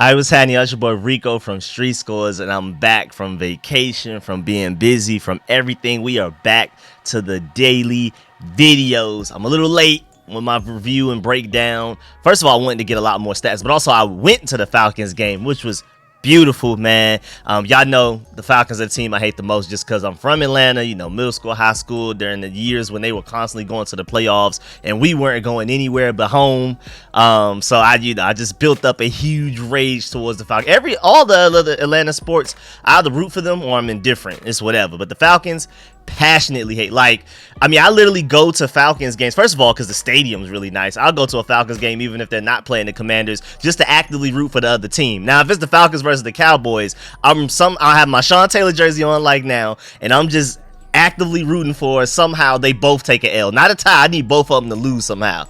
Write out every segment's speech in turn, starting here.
I was happening, your boy Rico from RicoScores, and I'm back from vacation, from being busy, from everything. We are back to the daily videos. I'm a little late with my review and breakdown. First of all, I wanted to get a lot more stats, but also I went to the Falcons game, which was beautiful, man. Y'all know the Falcons are the team I hate the most just because I'm from Atlanta, you know, middle school, high school, during the years when they were constantly going to the playoffs and we weren't going anywhere but home. So I just built up a huge rage towards the Falcons. All the other Atlanta sports, I either root for them or I'm indifferent. It's whatever. But the Falcons, passionately hate. I literally go to Falcons games, first of all, because the stadium's really nice. I'll go to a Falcons game even if they're not playing the Commanders, just to actively root for the other team. Now, if it's the Falcons versus the Cowboys, I'll have my Sean Taylor jersey on like now, and I'm just actively rooting for somehow they both take an L. Not a tie. I need both of them to lose somehow.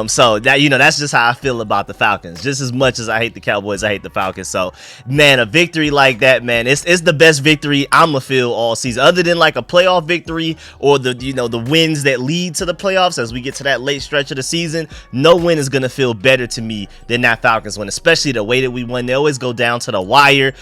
So that, that's just how I feel about the Falcons. Just as much as I hate the Cowboys, I hate the Falcons. So, man, a victory like that, man, it's the best victory I'ma feel all season. Other than like a playoff victory or the wins that lead to the playoffs as we get to that late stretch of the season, no win is gonna feel better to me than that Falcons win, especially the way that we won. They always go down to the wire.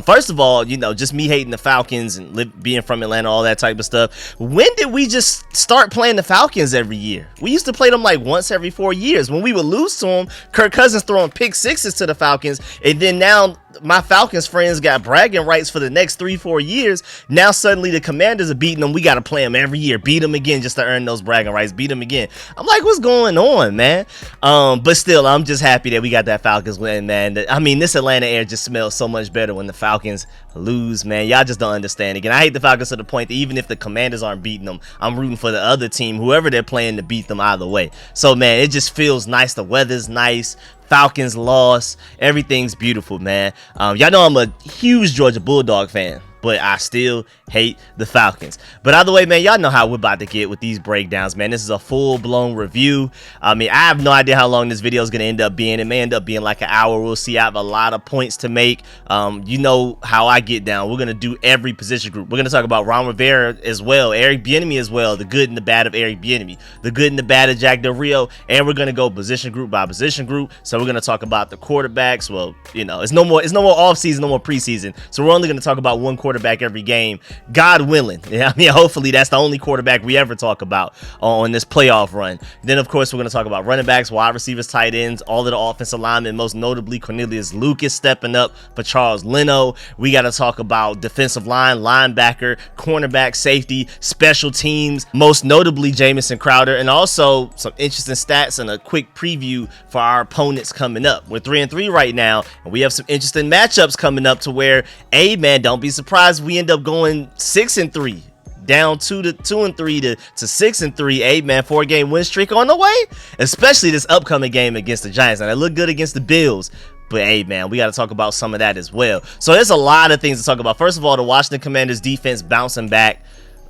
First of all, just me hating the Falcons and being from Atlanta, all that type of stuff. When did we just start playing the Falcons every year? We used to play them like once every 4 years. When we would lose to them, Kirk Cousins throwing pick sixes to the Falcons, and then now my Falcons friends got bragging rights for the next 3-4 years. Now suddenly the Commanders are beating them. We got to play them every year, beat them again just to earn those bragging rights, beat them again. I'm like, what's going on, man? But still, I'm just happy that we got that Falcons win, man. This Atlanta air just smells so much better when the Falcons lose, man. Y'all just don't understand. Again, I hate the Falcons to the point that even if the Commanders aren't beating them, I'm rooting for the other team, whoever they're playing, to beat them either way. So, man, it just feels nice. The weather's nice. Falcons lost. Everything's beautiful, man. Y'all know I'm a huge Georgia Bulldog fan, but I still hate the Falcons. But either way, man, y'all know how we're about to get with these breakdowns, man. This is a full-blown review. I have no idea how long this video is going to end up being. It may end up being like an hour. We'll see. I have a lot of points to make. You know how I get down. We're going to do every position group. We're going to talk about Ron Rivera as well, Eric Bieniemy as well, the good and the bad of Eric Bieniemy, the good and the bad of Jack Del Rio, and we're going to go position group by position group. So we're going to talk about the quarterbacks. Well, it's no more off-season, no more preseason. So we're only going to talk about one quarterback every game, God willing. Hopefully that's the only quarterback we ever talk about on this playoff run. Then of course we're going to talk about running backs, wide receivers, tight ends, all of the offensive linemen, most notably Cornelius Lucas stepping up for Charles Leno. We got to talk about defensive line, linebacker, cornerback, safety, special teams, most notably Jamison Crowder, and also some interesting stats and a quick preview for our opponents coming up. We're 3-3 right now, and we have some interesting matchups coming up to where, man, don't be surprised we end up going 6-3, down 2-3 to 6-3. Man, 4-game win streak on the way, especially this upcoming game against the Giants. And they look good against the Bills, but man, we got to talk about some of that as well. So there's a lot of things to talk about. First of all, the Washington Commanders defense bouncing back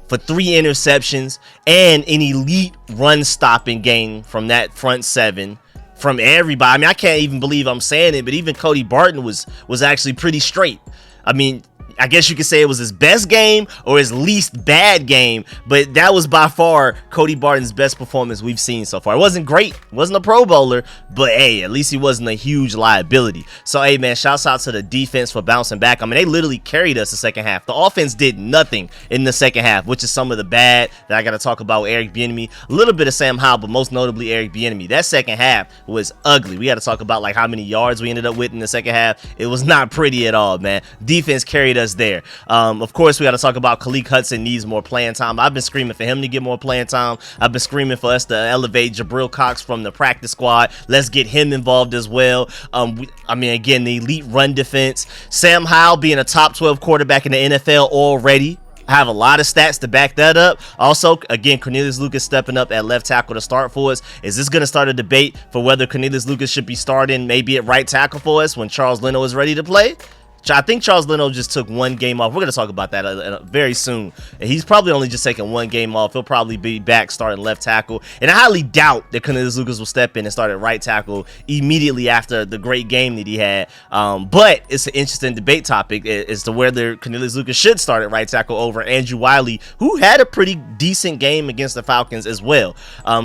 for 3 interceptions and an elite run stopping game from that front seven. From everybody. I can't even believe I'm saying it, but even Cody Barton was actually pretty straight. I guess you could say it was his best game or his least bad game, but that was by far Cody Barton's best performance we've seen so far. It wasn't great, wasn't a Pro Bowler, but at least he wasn't a huge liability. So man, shouts out to the defense for bouncing back. They literally carried us the second half. The offense did nothing in the second half, which is some of the bad that I got to talk about with Eric Bieniemy. A little bit of Sam Howell, but most notably Eric Bieniemy. That second half was ugly. We got to talk about how many yards we ended up with in the second half. It was not pretty at all, man. Defense carried us there. Of course, we got to talk about Khaleke Hudson needs more playing time. I've been screaming for him to get more playing time. I've been screaming for us to elevate Jabril Cox from the practice squad. Let's get him involved as well. Again, the elite run defense. Sam Howell being a top 12 quarterback in the NFL already. I have a lot of stats to back that up. Also, again, Cornelius Lucas stepping up at left tackle to start for us. Is this going to start a debate for whether Cornelius Lucas should be starting maybe at right tackle for us when Charles Leno is ready to play? I think Charles Leno just took one game off. We're going to talk about that very soon. And he's probably only just taking one game off. He'll probably be back starting left tackle. And I highly doubt that Cornelius Lucas will step in and start at right tackle immediately after the great game that he had. But it's an interesting debate topic as to whether Cornelius Lucas should start at right tackle over Andrew Wiley, who had a pretty decent game against the Falcons as well.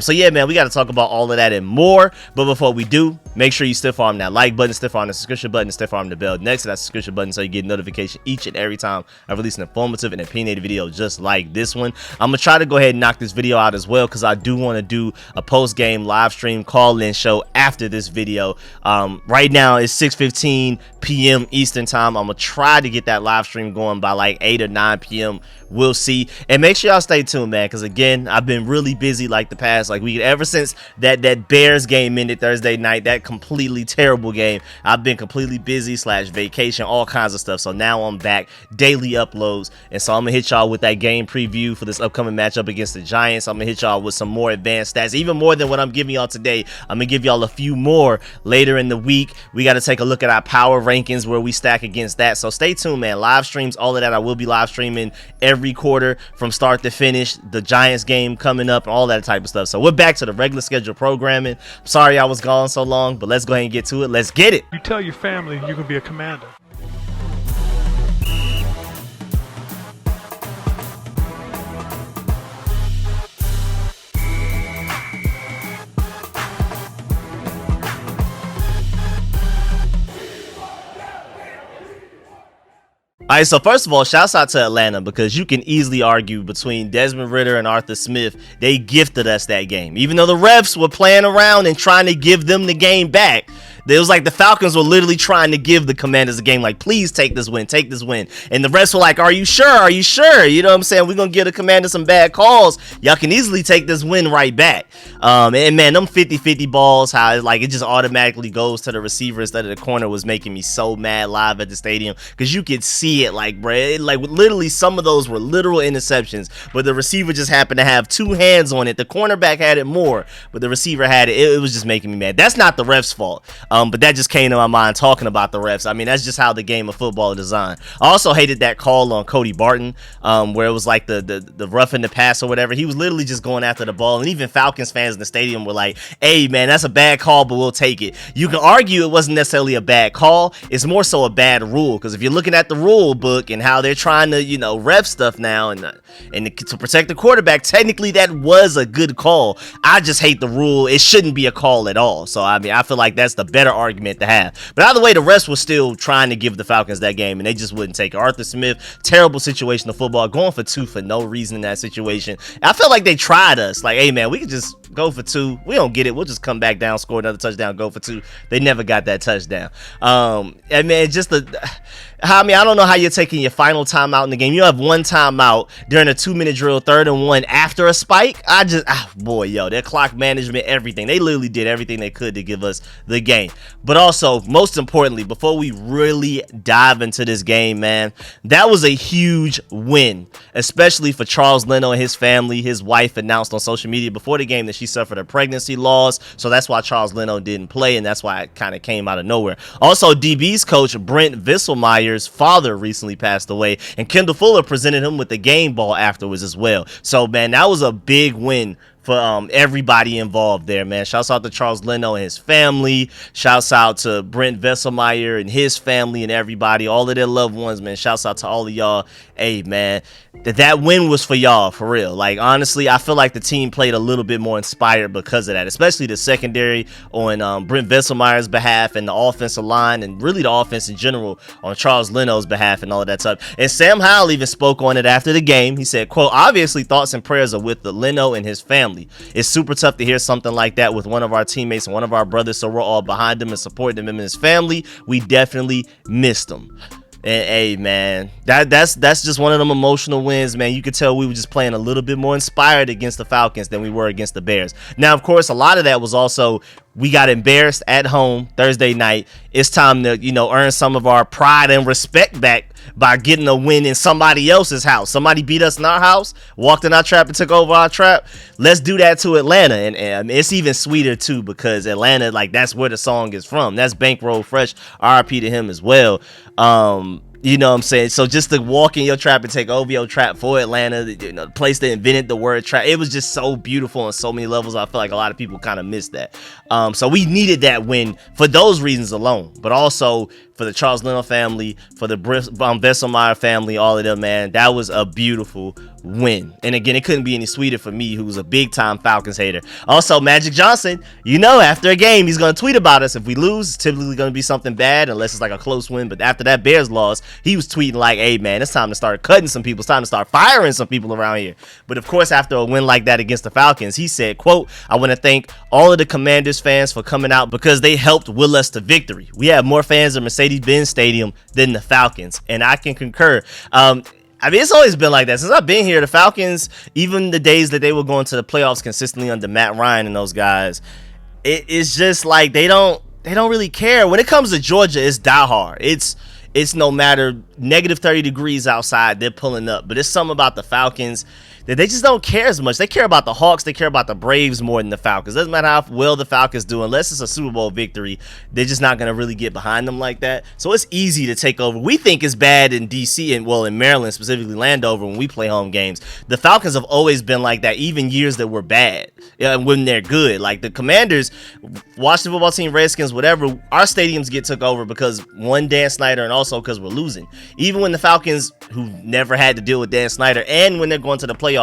So yeah, man, we got to talk about all of that and more. But before we do, make sure you stiff arm that like button, stiff arm the subscription button, and stiff arm the bell next to that subscription button so you get notification each and every time I release an informative and opinionated video just like this one. I'm gonna try to go ahead and knock this video out as well because I do want to do a post-game live stream call-in show after this video. Right now it's 6:15 p.m. Eastern time. I'm gonna try to get that live stream going by like 8 or 9 p.m. We'll see. And make sure y'all stay tuned, man, because again, I've been really busy like the past week. Ever since that Bears game ended Thursday night, that completely terrible game, I've been completely busy / vacation, all kinds of stuff. So now I'm back, daily uploads, and so I'm gonna hit y'all with that game preview for this upcoming matchup against the Giants. I'm gonna hit y'all with some more advanced stats, even more than what I'm giving y'all today. I'm gonna give y'all a few more later in the week. We got to take a look at our power rankings where we stack against that. So stay tuned, man. Live streams, all of that. I will be live streaming every quarter from start to finish. The Giants game coming up and all that type of stuff. So we're back to the regular schedule programming. I'm sorry I was gone so long, but let's go ahead and get to it. Let's get it. You tell your family you can be a commander. All right, so first of all, shouts out to Atlanta because you can easily argue between Desmond Ridder and Arthur Smith. They gifted us that game. Even though the refs were playing around and trying to give them the game back, it was like the Falcons were literally trying to give the Commanders a game, like, please take this win, take this win. And the refs were like, are you sure? Are you sure? You know what I'm saying? We're going to give the Commanders some bad calls. Y'all can easily take this win right back. And man, them 50-50 balls, how it just automatically goes to the receiver instead of the corner was making me so mad live at the stadium because you could see it, like, bro, literally some of those were literal interceptions, but the receiver just happened to have two hands on it. The cornerback had it more, but the receiver had it. It was just making me mad. That's not the ref's fault. But that just came to my mind talking about the refs. I mean, that's just how the game of football is designed. I also hated that call on Cody Barton, where it was like the rough in the pass or whatever. He was literally just going after the ball, and even Falcons fans in the stadium were like, hey, man, that's a bad call, but we'll take it. You can argue it wasn't necessarily a bad call. It's more so a bad rule, because if you're looking at the rule book and how they're trying to, ref stuff now and to protect the quarterback, technically that was a good call. I just hate the rule. It shouldn't be a call at all. So, I mean, I feel like that's the better argument to have. But either way, the rest was still trying to give the Falcons that game, and they just wouldn't take it. Arthur Smith, terrible situation of football, going for 2 for no reason in that situation. I felt like they tried us. Like, hey, man, we could just go for 2. We don't get it. We'll just come back down, score another touchdown, go for 2. They never got that touchdown. And man, I don't know how you're taking your final timeout in the game. You have one timeout during a 2-minute drill, 3rd and 1 after a spike. Their clock management, everything. They literally did everything they could to give us the game. But also, most importantly, before we really dive into this game, man, that was a huge win, especially for Charles Leno and his family. His wife announced on social media before the game that she suffered a pregnancy loss, so that's why Charles Leno didn't play, and that's why it kind of came out of nowhere. Also, DB's coach Brent Visselmeyer's father recently passed away, and Kendall Fuller presented him with the game ball afterwards as well. So, man, that was a big win for everybody involved there, man. Shouts out to Charles Leno and his family. Shouts out to Brent Visselmeyer and his family and everybody, all of their loved ones, man. Shouts out to all of y'all. Hey, man, that win was for y'all, for real. Like, honestly, I feel like the team played a little bit more inspired because of that, especially the secondary on Brent Visselmeyer's behalf and the offensive line and really the offense in general on Charles Leno's behalf and all of that stuff. And Sam Howell even spoke on it after the game. He said, quote, obviously thoughts and prayers are with the Leno and his family. It's super tough to hear something like that with one of our teammates and one of our brothers, so we're all behind him and supporting him and his family. We definitely missed him. And hey, man, that's just one of them emotional wins, man. You could tell we were just playing a little bit more inspired against the Falcons than we were against the Bears. Now, of course, a lot of that was also We got embarrassed at home Thursday night. It's time to, earn some of our pride and respect back by getting a win in somebody else's house. Somebody beat us in our house, walked in our trap and took over our trap. Let's do that to Atlanta. And it's even sweeter too, because Atlanta, like, that's where the song is from. That's Bankroll Fresh. RIP to him as well. You know what I'm saying? So just to walk in your trap and take over your trap for Atlanta, the place that invented the word trap, it was just so beautiful on so many levels. I feel like a lot of people kind of missed that. So we needed that win for those reasons alone, but also for the Charles Leno family, for the Vesselmeyer family, all of them, man. That was a beautiful win. And again, it couldn't be any sweeter for me, who's a big time Falcons hater. Also, Magic Johnson, after a game, he's going to tweet about us. If we lose, it's typically going to be something bad, unless it's like a close win. But after that Bears loss, he was tweeting like, hey, man, it's time to start cutting some people. It's time to start firing some people around here. But of course, after a win like that against the Falcons, he said, quote, I want to thank all of the Commanders fans for coming out because they helped will us to victory. We have more fans at Mercedes-Benz Stadium than the Falcons. And I can concur. It's always been like that. Since I've been here, the Falcons, even the days that they were going to the playoffs consistently under Matt Ryan and those guys, it's just like they don't really care. When it comes to Georgia, it's diehard. It's no matter negative 30 degrees outside, they're pulling up. But it's something about the Falcons that they just don't care as much. They care about the Hawks. They care about the Braves more than the Falcons. Doesn't matter how well the Falcons do, unless it's a Super Bowl victory, they're just not going to really get behind them like that. So it's easy to take over. We think it's bad in D.C. and, in Maryland, specifically Landover, when we play home games. The Falcons have always been like that, even years that were bad, when they're good. Like the Commanders, Washington football team, Redskins, whatever, our stadiums get took over because, one, Dan Snyder, and also because we're losing. Even when the Falcons, who never had to deal with Dan Snyder, and when they're going to the playoffs,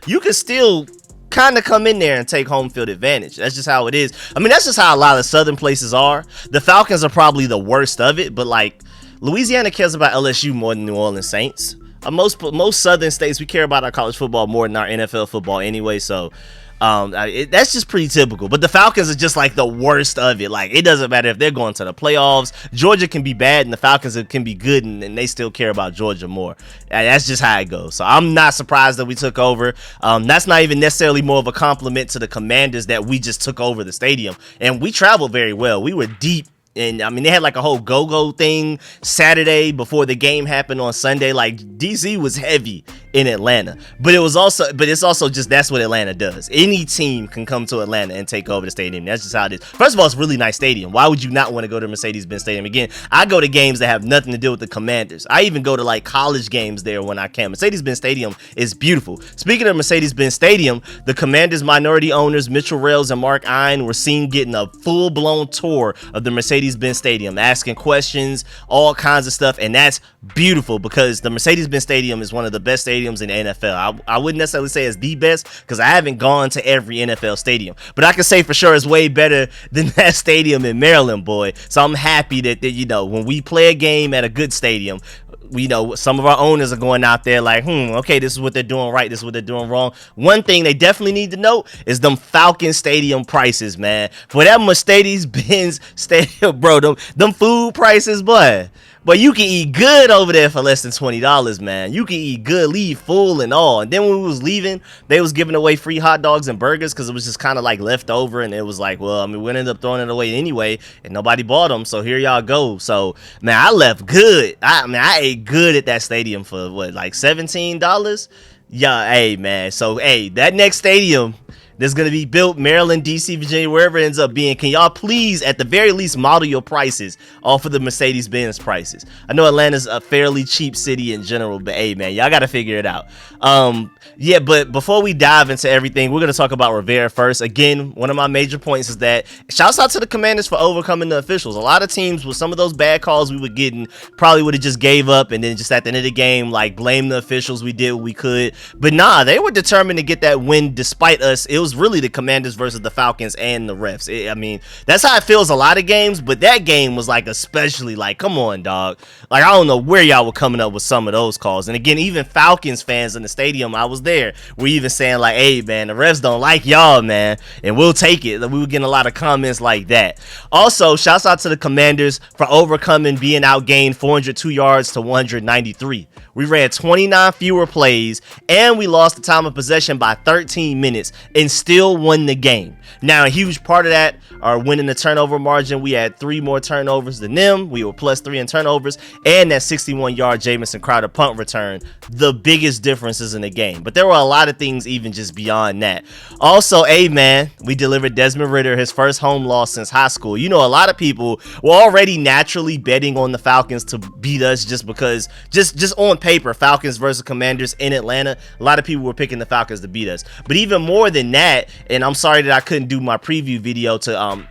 you can still kind of come in there and take home field advantage. That's just how it is. That's just how a lot of southern places are. The Falcons are probably the worst of it, but like Louisiana cares about LSU more than New Orleans Saints. Most southern states, we care about our college football more than our NFL football anyway, so that's just pretty typical. But the Falcons are just like the worst of it. Like, it doesn't matter if they're going to the playoffs. Georgia can be bad and the Falcons can be good, and they still care about Georgia more. That's just how it goes. So I'm not surprised that we took over. That's not even necessarily more of a compliment to the Commanders that we just took over the stadium. And we traveled very well. We were deep. And they had like a whole go-go thing Saturday before the game happened on Sunday. Like, DC was heavy in Atlanta, but it's also just, that's what Atlanta does. Any team can come to Atlanta and take over the stadium. That's just how it is. First of all, it's a really nice stadium. Why would you not want to go to Mercedes-Benz Stadium? Again, I go to games that have nothing to do with the Commanders. I even go to like college games there when I can. Mercedes-Benz Stadium is beautiful. Speaking of Mercedes-Benz Stadium, the Commanders minority owners Mitchell Rails and Mark Ein were seen getting a full-blown tour of the Mercedes-Benz Stadium, asking questions, all kinds of stuff, and that's beautiful because the Mercedes-Benz Stadium is one of the best stadiums in the NFL. I wouldn't necessarily say it's the best because I haven't gone to every NFL stadium, but I can say for sure it's way better than that stadium in Maryland, boy. So I'm happy that when we play a game at a good stadium, some of our owners are going out there like, okay, this is what they're doing right, this is what they're doing wrong. One thing they definitely need to know is them Falcon Stadium prices, man. For that Mercedes-Benz Stadium, bro, them food prices, boy. But you can eat good over there for less than $20, man. You can eat good, leave full and all. And then when we was leaving, they was giving away free hot dogs and burgers because it was just kind of like left over. And it was like, we ended up throwing it away anyway, and nobody bought them. So here y'all go. So, man, I left good. I ate good at that stadium for like $17? Yeah, hey, man. So, hey, that next stadium that's going to be built, Maryland, DC, Virginia, wherever it ends up being, can y'all please, at the very least, model your prices off of the Mercedes-Benz prices? I know Atlanta's a fairly cheap city in general, but hey, man, y'all got to figure it out. Yeah, but before we dive into everything, we're going to talk about Rivera first. Again, one of my major points is that shouts out to the Commanders for overcoming the officials. A lot of teams with some of those bad calls we were getting probably would have just gave up and then just at the end of the game, like, blame the officials. We did what we could. But nah, they were determined to get that win despite us. It was really the Commanders versus the Falcons and the refs. That's how it feels a lot of games, but that game was like especially like, come on, dog. Like, I don't know where y'all were coming up with some of those calls. And again, even Falcons fans in the stadium, I was was there were even saying like, hey man, the refs don't like y'all, man, and we'll take it. We were getting a lot of comments like that. Also, shouts out to the Commanders for overcoming being outgained 402 yards to 193. We ran 29 fewer plays, and we lost the time of possession by 13 minutes and still won the game. Now, a huge part of that are winning the turnover margin. We had 3 more turnovers than them. We were +3 in turnovers, and that 61-yard Jamison Crowder punt return, the biggest differences in the game. But there were a lot of things even just beyond that. Also, man, we delivered Desmond Ridder his first home loss since high school. You know, a lot of people were already naturally betting on the Falcons to beat us just because, just on paper, Falcons versus Commanders in Atlanta, a lot of people were picking the Falcons to beat us. But even more than that, and I'm sorry that I couldn't do my preview video to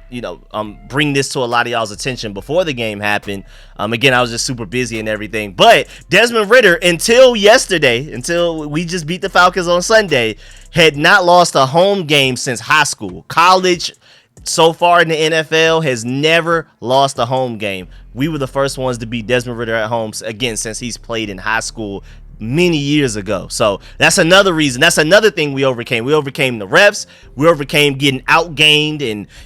bring this to a lot of y'all's attention before the game happened. Again, I was just super busy and everything. But Desmond Ridder, until yesterday, until we just beat the Falcons on Sunday, had not lost a home game since high school. College, so far in the NFL, has never lost a home game. We were the first ones to beat Desmond Ridder at home, again, since he's played in high school many years ago. So that's another reason. That's another thing we overcame. We overcame the refs. We overcame getting outgained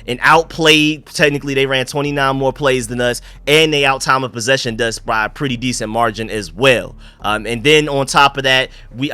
and outplayed. Technically, they ran 29 more plays than us, and they out time of possession us by a pretty decent margin as well. And then on top of that, we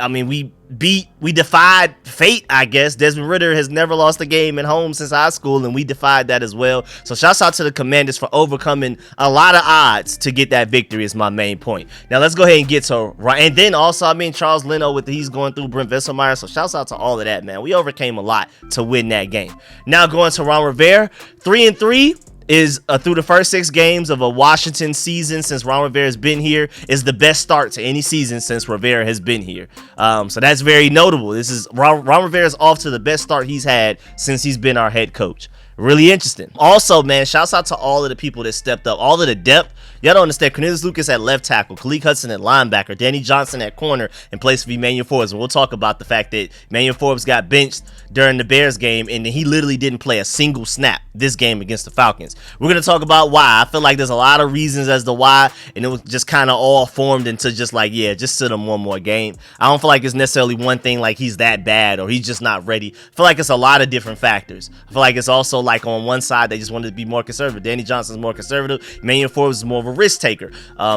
defied fate, I guess. Desmond Ridder has never lost a game at home since high school, and we defied that as well. So shouts out to the Commanders for overcoming a lot of odds to get that victory is my main point. Now let's go ahead and get to right. And then also, Charles Leno he's going through Brent Vesselmeyer. So shouts out to all of that, man. We overcame a lot to win that game. Now going to Ron Rivera, 3-3. Is through the first 6 games of a Washington season since Ron Rivera has been here, is the best start to any season since Rivera has been here. So that's very notable. This is Ron Rivera's off to the best start he's had since he's been our head coach. Really interesting. Also, man, shouts out to all of the people that stepped up, all of the depth. Y'all don't understand. Cornelius Lucas at left tackle, Khaleke Hudson at linebacker, Danny Johnson at corner in place of Emmanuel Forbes. And we'll talk about the fact that Emmanuel Forbes got benched during the Bears game, and he literally didn't play a single snap this game against the Falcons. We're going to talk about why. I feel like there's a lot of reasons as to why, and it was just kind of all formed into just like, yeah, just sit him one more game. I don't feel like it's necessarily one thing like he's that bad or he's just not ready. I feel like it's a lot of different factors. I feel like it's also like on one side, they just wanted to be more conservative. Danny Johnson's more conservative. Emmanuel Forbes is more of a risk taker.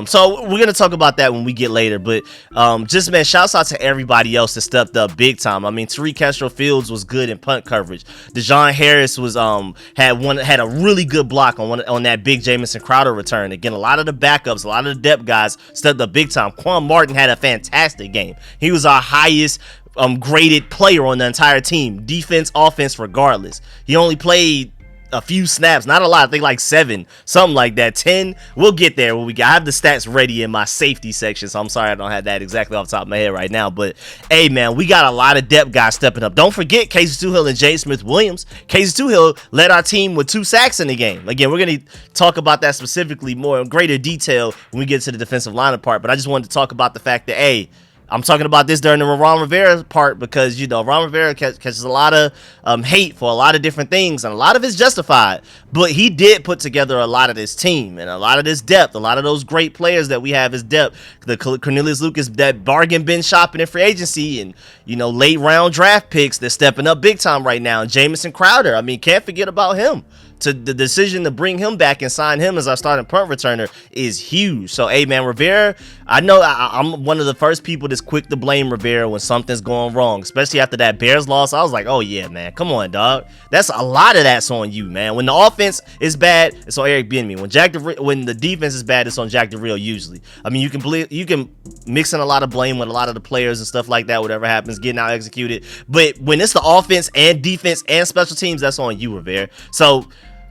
So we're going to talk about that when we get later. But just, man, shouts out to everybody else that stepped up big time. Tariq Castro-Fields was good in punt coverage. Dejon Harris was had a really good block on that big Jamison Crowder return. Again, a lot of the backups, a lot of the depth guys stepped up big time. Quan Martin had a fantastic game. He was our highest graded player on the entire team. Defense, offense, regardless. He only played a few snaps, not a lot. I think like 7, something like that. 10. We'll get there. I have the stats ready in my safety section, so I'm sorry I don't have that exactly off the top of my head right now. But hey, man, we got a lot of depth guys stepping up. Don't forget Casey Toohill and Jay Smith-Williams. Casey Toohill led our team with 2 sacks in the game. Again, we're going to talk about that specifically more in greater detail when we get to the defensive line part. But I just wanted to talk about the fact that, hey, I'm talking about this during the Ron Rivera part because, Ron Rivera catches a lot of hate for a lot of different things, and a lot of it's justified. But he did put together a lot of this team and a lot of this depth, a lot of those great players that we have as depth. The Cornelius Lucas, that bargain bin shopping in free agency, and, late round draft picks that's stepping up big time right now. And Jamison Crowder, can't forget about him. The decision to bring him back and sign him as our starting punt returner is huge. So, hey, man, Rivera, I know I'm one of the first people that's quick to blame Rivera when something's going wrong, especially after that Bears loss. I was like, oh, yeah, man, come on, dog. That's a lot of that's on you, man. When the offense is bad, it's on Eric Bieniemy. When the defense is bad, it's on Jack DeReal usually. You can mix in a lot of blame with a lot of the players and stuff like that, whatever happens, getting out executed. But when it's the offense and defense and special teams, that's on you, Rivera. So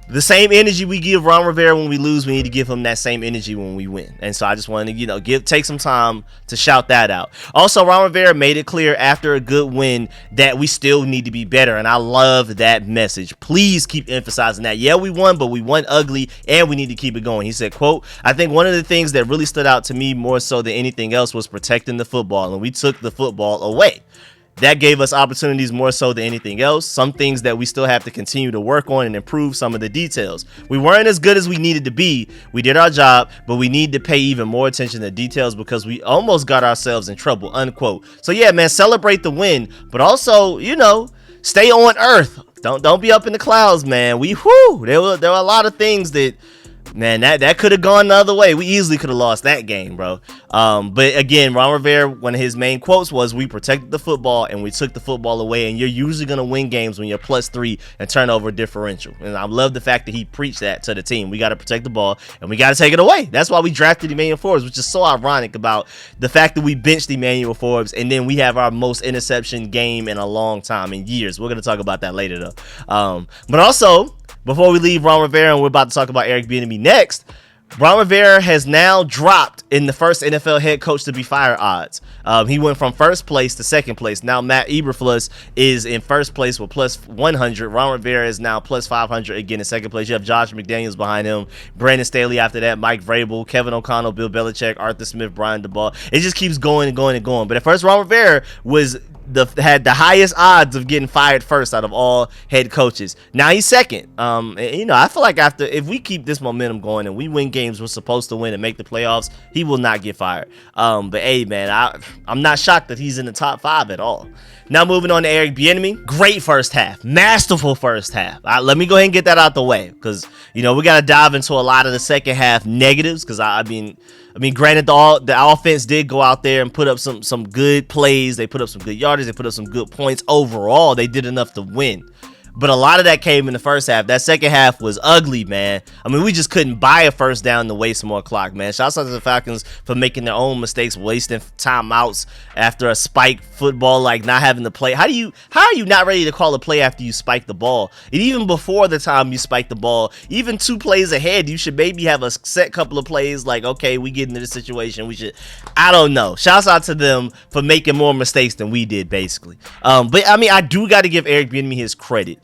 the same energy we give Ron Rivera when we lose, we need to give him that same energy when we win. And so I just wanted to, take some time to shout that out. Also, Ron Rivera made it clear after a good win that we still need to be better. And I love that message. Please keep emphasizing that. Yeah, we won, but we won ugly and we need to keep it going. He said, quote, I think one of the things that really stood out to me more so than anything else was protecting the football. And we took the football away. That gave us opportunities more so than anything else. Some things that we still have to continue to work on and improve some of the details. We weren't as good as we needed to be. We did our job, but we need to pay even more attention to details because we almost got ourselves in trouble, unquote. So yeah, man, celebrate the win, but also, stay on earth. Don't be up in the clouds, man. There were a lot of things that, man, that could have gone the other way. We easily could have lost that game, bro. But again, Ron Rivera, one of his main quotes was, we protected the football and we took the football away, and you're usually going to win games when you're +3 and turnover differential. And I love the fact that he preached that to the team. We got to protect the ball and we got to take it away. That's why we drafted Emmanuel Forbes, which is so ironic about the fact that we benched Emmanuel Forbes and then we have our most interception game in a long time, in years. We're going to talk about that later, though. But also, before we leave Ron Rivera, and we're about to talk about Eric Bieniemy next, Ron Rivera has now dropped in the first NFL head coach to be fired odds. He went from first place to second place. Now Matt Eberflus is in first place with +100. Ron Rivera is now +500 again in second place. You have Josh McDaniels behind him, Brandon Staley after that, Mike Vrabel, Kevin O'Connell, Bill Belichick, Arthur Smith, Brian DeBall. It just keeps going and going and going. But at first, Ron Rivera had the highest odds of getting fired first out of all head coaches. Now he's second. I feel like if we keep this momentum going and we win games we're supposed to win and make the playoffs, he will not get fired. But hey, man, I'm not shocked that he's in the top 5 at all. Now moving on to Eric Bieniemy. Great first half, masterful first half. Let me go ahead and get that out the way, because we got to dive into a lot of the second half negatives. Because I mean, granted, the offense did go out there and put up some good plays. They put up some good yardage. They put up some good points. Overall, they did enough to win. But a lot of that came in the first half. That second half was ugly, man. I mean, we just couldn't buy a first down to waste more clock, man. Shouts out to the Falcons for making their own mistakes, wasting timeouts after a spike football, like not having to play. How are you not ready to call a play after you spike the ball? And even before the time you spike the ball, even 2 plays ahead, you should maybe have a set couple of plays like, okay, we get into this situation. I don't know. Shouts out to them for making more mistakes than we did, basically. But I mean, I do got to give Eric Bieniemy his credit.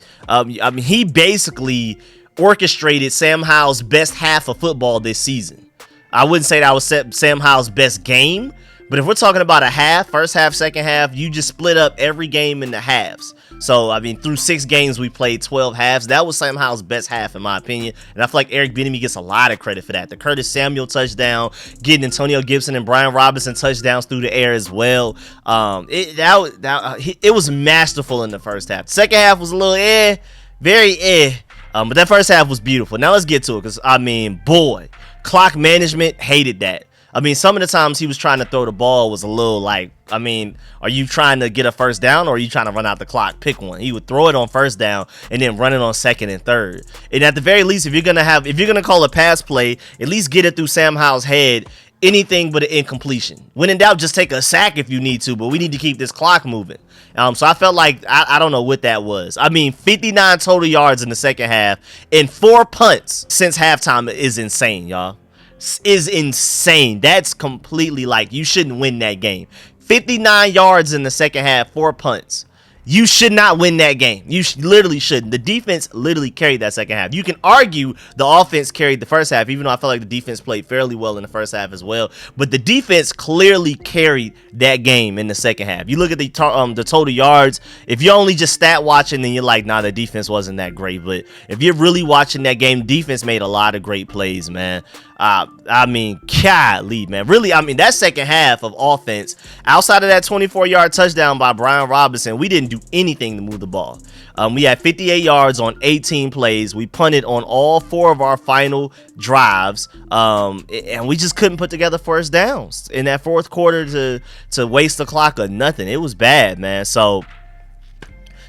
He basically orchestrated Sam Howell's best half of football this season. I wouldn't say that was Sam Howell's best game, but if we're talking about a half, first half, second half, you just split up every game into halves. So, I mean, through 6 games, we played 12 halves. That was Sam Howell's best half, in my opinion. And I feel like Eric Bieniemy gets a lot of credit for that. The Curtis Samuel touchdown, getting Antonio Gibson and Brian Robinson touchdowns through the air as well. It was masterful in the first half. The second half was a little very but that first half was beautiful. Now let's get to it, because, I mean, boy, clock management, hated that. I mean, some of the times he was trying to throw the ball was a little like, I mean, are you trying to get a first down or are you trying to run out the clock? Pick one. He would throw it on first down and then run it on second and third. And at the very least, if you're gonna call a pass play, at least get it through Sam Howell's head. Anything but an incompletion. When in doubt, just take a sack if you need to, but we need to keep this clock moving. So I felt like, I don't know what that was. I mean, 59 total yards in the second half and 4 punts since halftime is insane, y'all. Is insane. That's completely like, you shouldn't win that game. 59 yards in the second half, 4 punts. You should not win that game. You literally shouldn't. The defense literally carried that second half. You can argue the offense carried the first half, even though I felt like the defense played fairly well in the first half as well. But the defense clearly carried that game in the second half. You look at the total yards. If you're only just stat watching, then you're like, nah, the defense wasn't that great. But if you're really watching that game, defense made a lot of great plays, man. I mean, golly, man. Really, I mean, that second half of offense, outside of that 24-yard touchdown by Brian Robinson, we didn't do anything to move the ball. We had 58 yards on 18 plays. We punted on all 4 of our final drives, and we just couldn't put together first downs in that fourth quarter to waste the clock or nothing. It was bad, man. So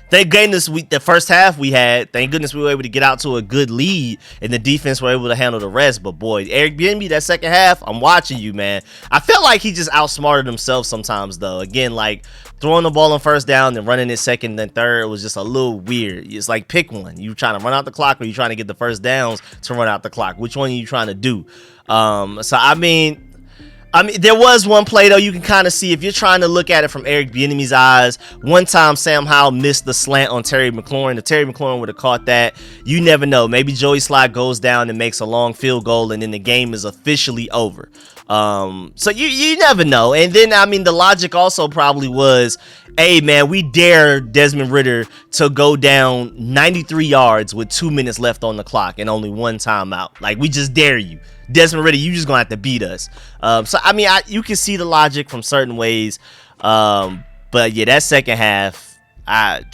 thank goodness the first half we had, thank goodness we were able to get out to a good lead and the defense were able to handle the rest. But boy, Eric Bieniemy, that second half, I'm watching you, man. I felt like he just outsmarted himself sometimes, though. Again, like throwing the ball on first down and running it second and third was just a little weird. It's like, pick one. You trying to run out the clock or you trying to get the first downs to run out the clock? Which one are you trying to do? So, I mean, I mean, there was one play, though, you can kind of see if you're trying to look at it from Eric Bieniemy's eyes. One time, Sam Howell missed the slant on Terry McLaurin. If Terry McLaurin would have caught that, you never know. Maybe Joey Slye goes down and makes a long field goal, and then the game is officially over. So you never know. And then, I mean, the logic also probably was, hey, man, we dare Desmond Ridder to go down 93 yards with 2 minutes left on the clock and only one timeout. Like, we just dare you. Desmond Ridder, you just gonna have to beat us. So I mean, you can see the logic from certain ways. But yeah, that second half, hey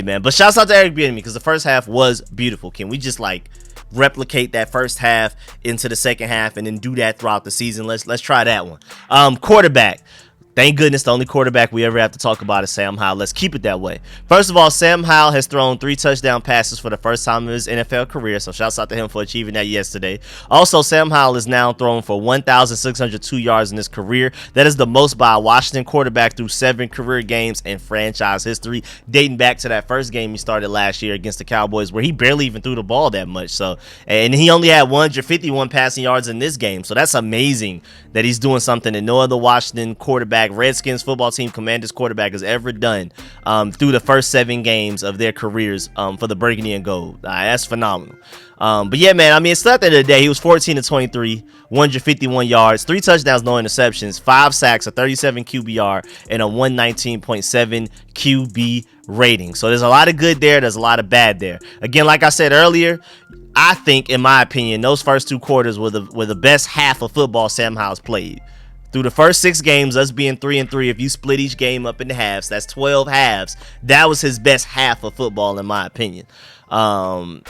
man. But shouts out to Eric Bieniemy because the first half was beautiful. Can we just like replicate that first half into the second half and then do that throughout the season? Let's try that one. Quarterback. Thank goodness the only quarterback we ever have to talk about is Sam Howell. Let's keep it that way. First of all, Sam Howell has thrown 3 touchdown passes for the first time in his NFL career, so shouts out to him for achieving that yesterday. Also, Sam Howell is now thrown for 1,602 yards in his career. That is the most by a Washington quarterback through 7 career games in franchise history, dating back to that first game he started last year against the Cowboys, where he barely even threw the ball that much. So, and he only had 151 passing yards in this game, so that's amazing that he's doing something that no other Washington quarterback, Redskins football team, Commanders quarterback has ever done through the first 7 games of their careers for the Burgundy and Gold. That's phenomenal. But yeah, man, I mean, it's at the end of the day, he was 14-23, 151 yards, 3 touchdowns, no interceptions, 5 sacks, a 37 QBR, and a 119.7 QB rating. So there's a lot of good there. There's a lot of bad there. Again, like I said earlier, I think, in my opinion, those first 2 quarters were the best half of football Sam Howell's played. Through the first 6 games, us being 3-3, if you split each game up into halves, that's 12 halves. That was his best half of football, in my opinion. I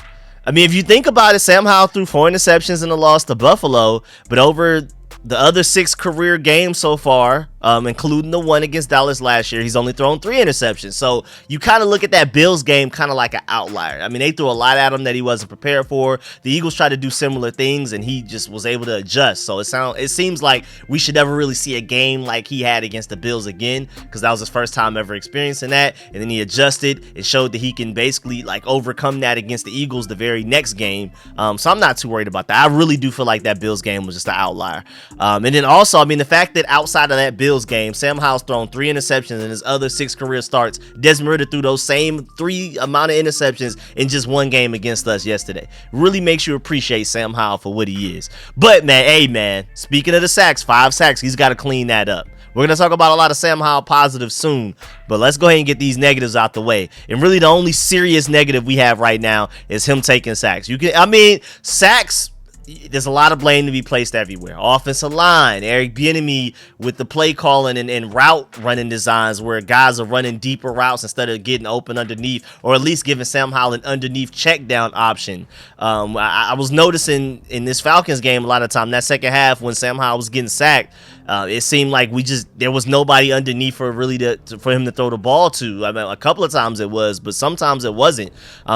mean, if you think about it, Sam Howell threw 4 interceptions in the loss to Buffalo, but over the other 6 career games so far, including the one against Dallas last year, he's only thrown 3 interceptions. So you kind of look at that Bills game kind of like an outlier. I mean, they threw a lot at him that he wasn't prepared for. The Eagles tried to do similar things, and he just was able to adjust. So it seems like we should never really see a game like he had against the Bills again, because that was his first time ever experiencing that. And then he adjusted. It showed that he can basically like overcome that against the Eagles the very next game. So I'm not too worried about that. I really do feel like that Bills game was just an outlier. And then also, I mean, the fact that outside of that Bills game, Sam Howell's thrown 3 interceptions in his other 6 career starts. Desmond Ridder threw those same 3 amount of interceptions in just 1 game against us yesterday. Really makes you appreciate Sam Howell for what he is. But man, hey man, speaking of the sacks, 5 sacks, he's got to clean that up. We're going to talk about a lot of Sam Howell positives soon, but let's go ahead and get these negatives out the way. And really the only serious negative we have right now is him taking sacks. Sacks, there's a lot of blame to be placed everywhere. Offensive line, Eric Bieniemy with the play calling and route running designs where guys are running deeper routes instead of getting open underneath, or at least giving Sam Howell an underneath check down option. I was noticing in this Falcons game a lot of time, that second half when Sam Howell was getting sacked, it seemed like there was nobody underneath for him to throw the ball to. I mean, a couple of times it was, but sometimes it wasn't.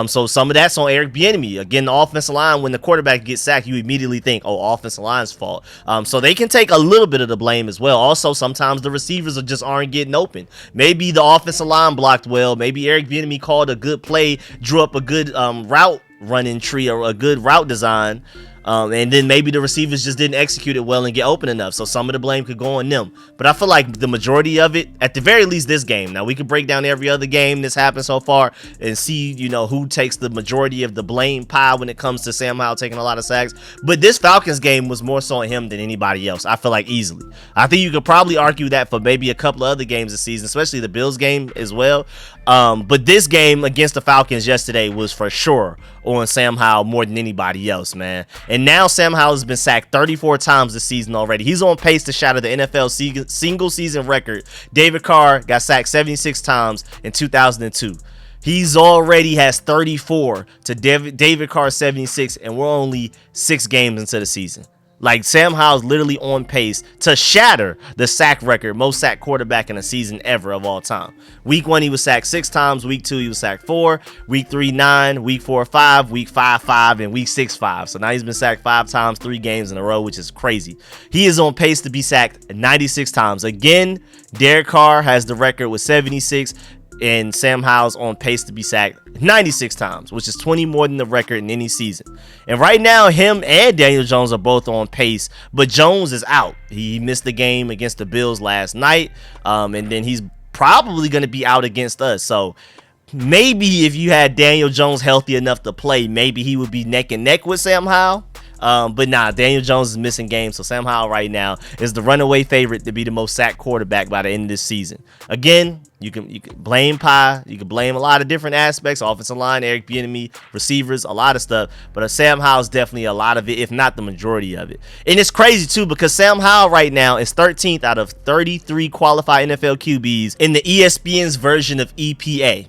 So some of that's on Eric Bieniemy. Again, the offensive line, when the quarterback gets sacked, you immediately think, oh, offensive line's fault. So they can take a little bit of the blame as well. Also, sometimes the receivers just aren't getting open. Maybe the offensive line blocked well. Maybe Eric Bieniemy called a good play, drew up a good route running tree or a good route design. And then maybe the receivers just didn't execute it well and get open enough. So some of the blame could go on them. But I feel like the majority of it, at the very least this game. Now we could break down every other game that's happened so far and see, who takes the majority of the blame pie when it comes to Sam Howell taking a lot of sacks. But this Falcons game was more so on him than anybody else. I feel like easily. I think you could probably argue that for maybe a couple of other games this season, especially the Bills game as well. But this game against the Falcons yesterday was for sure on Sam Howell more than anybody else, man. And now Sam Howell has been sacked 34 times this season already. He's on pace to shatter the NFL single season record. David Carr got sacked 76 times in 2002. He's already has 34 to David Carr's 76, and we're only 6 games into the season. Like, Sam Howell's literally on pace to shatter the sack record, most sacked quarterback in a season ever of all time. Week 1, he was sacked 6 times. Week 2, he was sacked 4. Week 3, 9. Week 4, 5. Week 5, 5. And week 6, 5. So now he's been sacked 5 times, 3 games in a row, which is crazy. He is on pace to be sacked 96 times. Again, Derek Carr has the record with 76. and Sam Howell's on pace to be sacked 96 times, which is 20 more than the record in any season. And right now, him and Daniel Jones are both on pace, but Jones is out. He missed the game against the Bills last night, and then he's probably going to be out against us. So maybe if you had Daniel Jones healthy enough to play, maybe he would be neck and neck with Sam Howell. But nah, Daniel Jones is missing games, so Sam Howell right now is the runaway favorite to be the most sacked quarterback by the end of this season. Again, you can blame Pye, you can blame a lot of different aspects, offensive line, Eric Bieniemy, receivers, a lot of stuff, but Sam Howell's definitely a lot of it, if not the majority of it. And it's crazy too, because Sam Howell right now is 13th out of 33 qualified NFL QBs in the ESPN's version of EPA.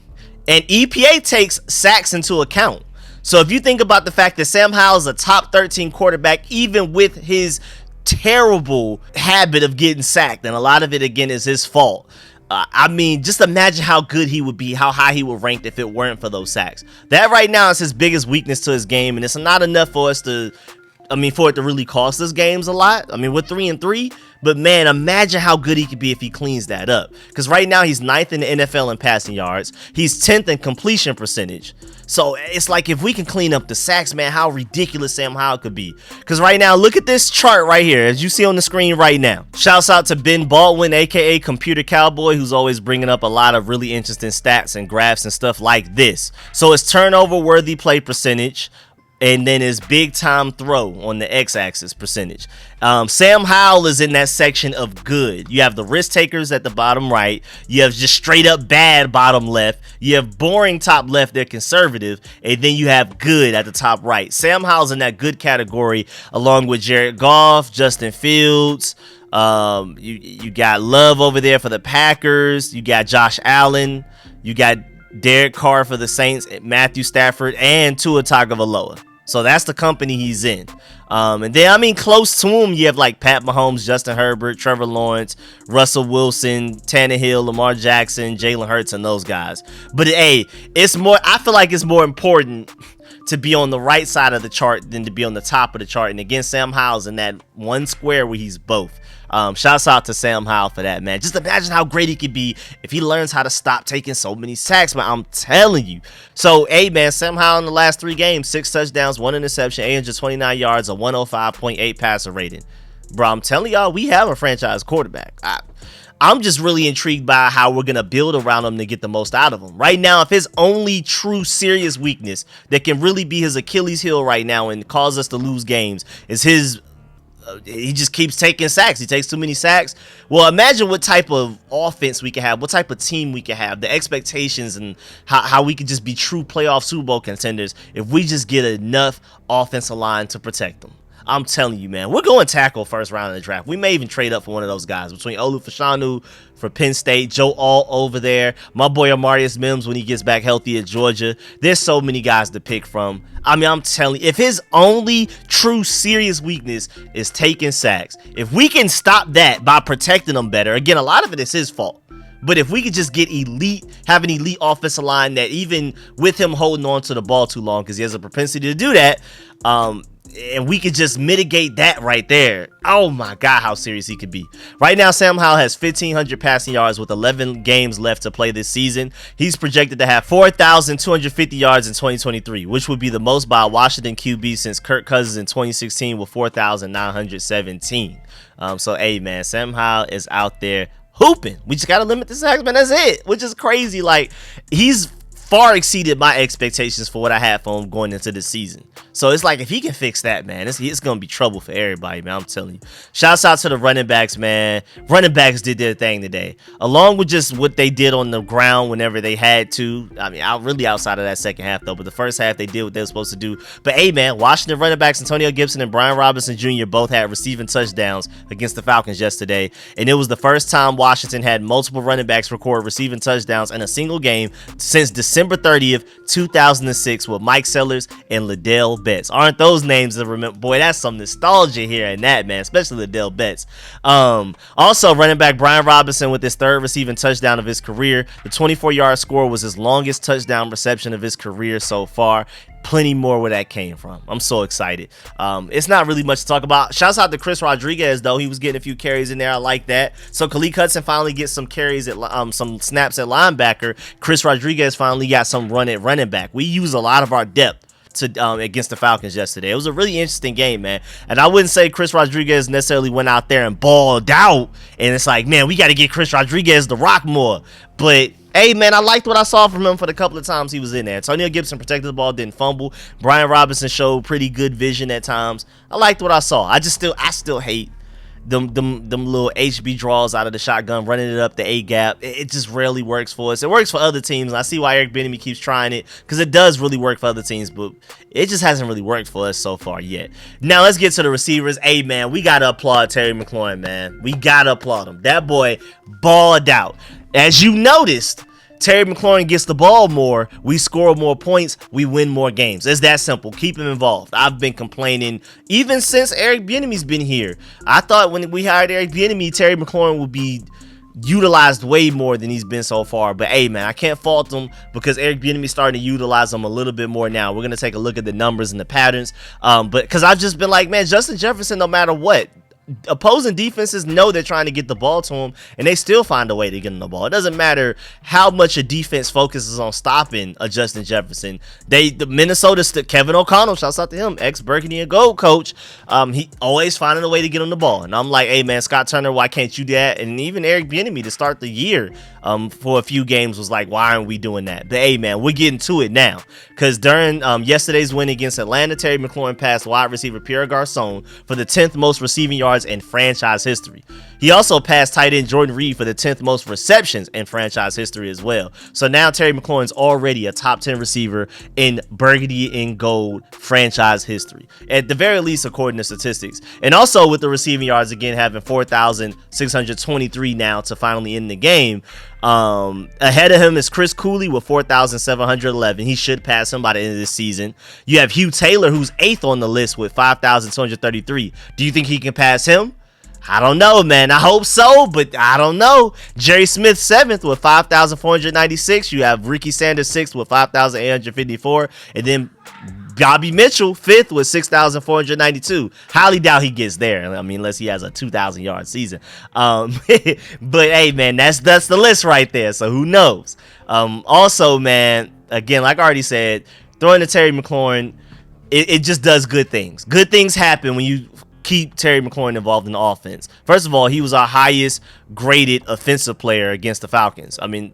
And EPA takes sacks into account. So if you think about the fact that Sam Howell is a top 13 quarterback, even with his terrible habit of getting sacked, and a lot of it, again, is his fault. I mean, just imagine how good he would be, how high he would rank if it weren't for those sacks. That right now is his biggest weakness to his game, and it's not enough for us to, for it to really cost us games a lot. We're 3-3, but man, imagine how good he could be if he cleans that up. Because right now he's 9th in the NFL in passing yards. He's 10th in completion percentage. So it's like, if we can clean up the sacks, man, how ridiculous Sam Howell could be. Because right now, look at this chart right here, as you see on the screen right now. Shouts out to Ben Baldwin, aka Computer Cowboy, who's always bringing up a lot of really interesting stats and graphs and stuff like this. So it's turnover worthy play percentage, and then his big time throw on the x-axis percentage. Sam Howell is in that section of good. You have the risk takers at the bottom right. You have just straight up bad bottom left. You have boring top left, they're conservative. And then you have good at the top right. Sam Howell's in that good category, along with Jared Goff, Justin Fields. You got Love over there for the Packers. You got Josh Allen. You got Derek Carr for the Saints, Matthew Stafford, and Tua Tagovailoa. So that's the company he's in. And then, close to him, you have like Pat Mahomes, Justin Herbert, Trevor Lawrence, Russell Wilson, Tannehill, Lamar Jackson, Jalen Hurts, and those guys. But hey, I feel like it's more important to be on the right side of the chart than to be on the top of the chart. And again, Sam Howell's in that one square where he's both. Shouts out to Sam Howell for that, man. Just imagine how great he could be if he learns how to stop taking so many sacks, man. I'm telling you. So, hey, man, Sam Howell in the last 3 games, 6 touchdowns, 1 interception, 829 yards, a 105.8 passer rating. Bro, I'm telling y'all, we have a franchise quarterback. I'm just really intrigued by how we're going to build around him to get the most out of him. Right now, if his only true serious weakness that can really be his Achilles heel right now and cause us to lose games is he just keeps taking sacks. He takes too many sacks. Well, imagine what type of offense we can have, what type of team we can have, the expectations, and how we could just be true playoff Super Bowl contenders if we just get enough offensive line to protect them. I'm telling you, man, we're going tackle first round of the draft. We may even trade up for one of those guys between Olu Fashanu for Penn State, Joe Alt over there, my boy Amarius Mims when he gets back healthy at Georgia. There's so many guys to pick from. I'm telling you, if his only true serious weakness is taking sacks, if we can stop that by protecting them better, again, a lot of it is his fault. But if we could just get have an elite offensive line that even with him holding on to the ball too long, because he has a propensity to do that, and we could just mitigate that right there. Oh my God, how serious he could be. Right now, Sam Howell has 1,500 passing yards with 11 games left to play this season. He's projected to have 4,250 yards in 2023, which would be the most by a Washington QB since Kirk Cousins in 2016 with 4,917. So, hey, man, Sam Howell is out there hooping. We just got to limit the sacks, man. That's it, which is crazy. Like, he's far exceeded my expectations for what I had for him going into the season. So it's like, if he can fix that, man, it's going to be trouble for everybody, man. I'm telling you. Shouts out to the running backs, man. Running backs did their thing today, along with just what they did on the ground whenever they had to. Really outside of that second half, though. But the first half, they did what they were supposed to do. But, hey, man, Washington running backs Antonio Gibson and Brian Robinson Jr. both had receiving touchdowns against the Falcons yesterday. And it was the first time Washington had multiple running backs record receiving touchdowns in a single game since December 30th, 2006 with Mike Sellers and Liddell Betts. Aren't those names to remember? Boy, that's some nostalgia here in that, man, especially Liddell Betts. Also, running back Brian Robinson with his 3rd receiving touchdown of his career. The 24-yard score was his longest touchdown reception of his career so far. plenty more where that came from. I'm so excited. It's not really much to talk about. Shouts out to Chris Rodriguez, though. He was getting a few carries in there. I like that. So Khalid Hudson finally gets some carries at some snaps at linebacker. Chris Rodriguez finally got some run at running back. We use a lot of our depth to against the Falcons yesterday. It was a really interesting game, man. And I wouldn't say Chris Rodriguez necessarily went out there and balled out. And it's like, man, we got to get Chris Rodriguez the rock more. But hey, man, I liked what I saw from him for the couple of times he was in there. Antonio Gibson protected the ball, didn't fumble. Brian Robinson showed pretty good vision at times. I liked what I saw. I still hate them little HB draws out of the shotgun, running it up the A gap. It just rarely works for us. It works for other teams, and I see why Eric Bieniemy keeps trying it, because it does really work for other teams, but it just hasn't really worked for us so far yet. Now let's get to the receivers. Hey, man, we gotta applaud Terry McLaurin, man. We gotta applaud him. That boy balled out. As you noticed, Terry McLaurin gets the ball more, we score more points, we win more games. It's that simple. Keep him involved. I've been complaining even since Eric Bieniemy's been here. I thought when we hired Eric Bieniemy, Terry McLaurin would be utilized way more than he's been so far. But hey, man, I can't fault him, because Eric Bieniemy's starting to utilize him a little bit more now. We're going to take a look at the numbers and the patterns. But because I've just been like, man, Justin Jefferson, no matter what, opposing defenses know they're trying to get the ball to him, and they still find a way to get him the ball. It doesn't matter how much a defense focuses on stopping a Justin Jefferson. The Minnesota, Kevin O'Connell, shouts out to him, ex-Burgundy and Gold coach. He always finding a way to get him the ball. And I'm like, hey, man, Scott Turner, why can't you do that? And even Eric Bieniemy to start the year for a few games was like, why aren't we doing that? But hey, man, we're getting to it now, because during yesterday's win against Atlanta, Terry McLaurin passed wide receiver Pierre Garçon for the 10th most receiving yards in franchise history. He also passed tight end Jordan Reed for the 10th most receptions in franchise history as well. So now Terry McLaurin's already a top 10 receiver in Burgundy and Gold franchise history, at the very least according to statistics. And also with the receiving yards, again, having 4,623 now to finally end the game. Ahead of him is Chris Cooley with 4,711. He should pass him by the end of this season. You have Hugh Taylor, who's 8th on the list with 5,233. Do you think he can pass him? I don't know, man. I hope so, but I don't know. Jerry Smith 7th with 5,496. You have Ricky Sanders 6th with 5,854. And then Bobby Mitchell 5th with 6,492. Highly doubt he gets there. I mean, unless he has a 2,000-yard season. But hey, man, that's the list right there. So who knows? Also, man, again, like I already said, throwing to Terry McLaurin, it just does good things. Good things happen when you keep Terry McLaurin involved in the offense. First of all, he was our highest graded offensive player against the Falcons. I mean,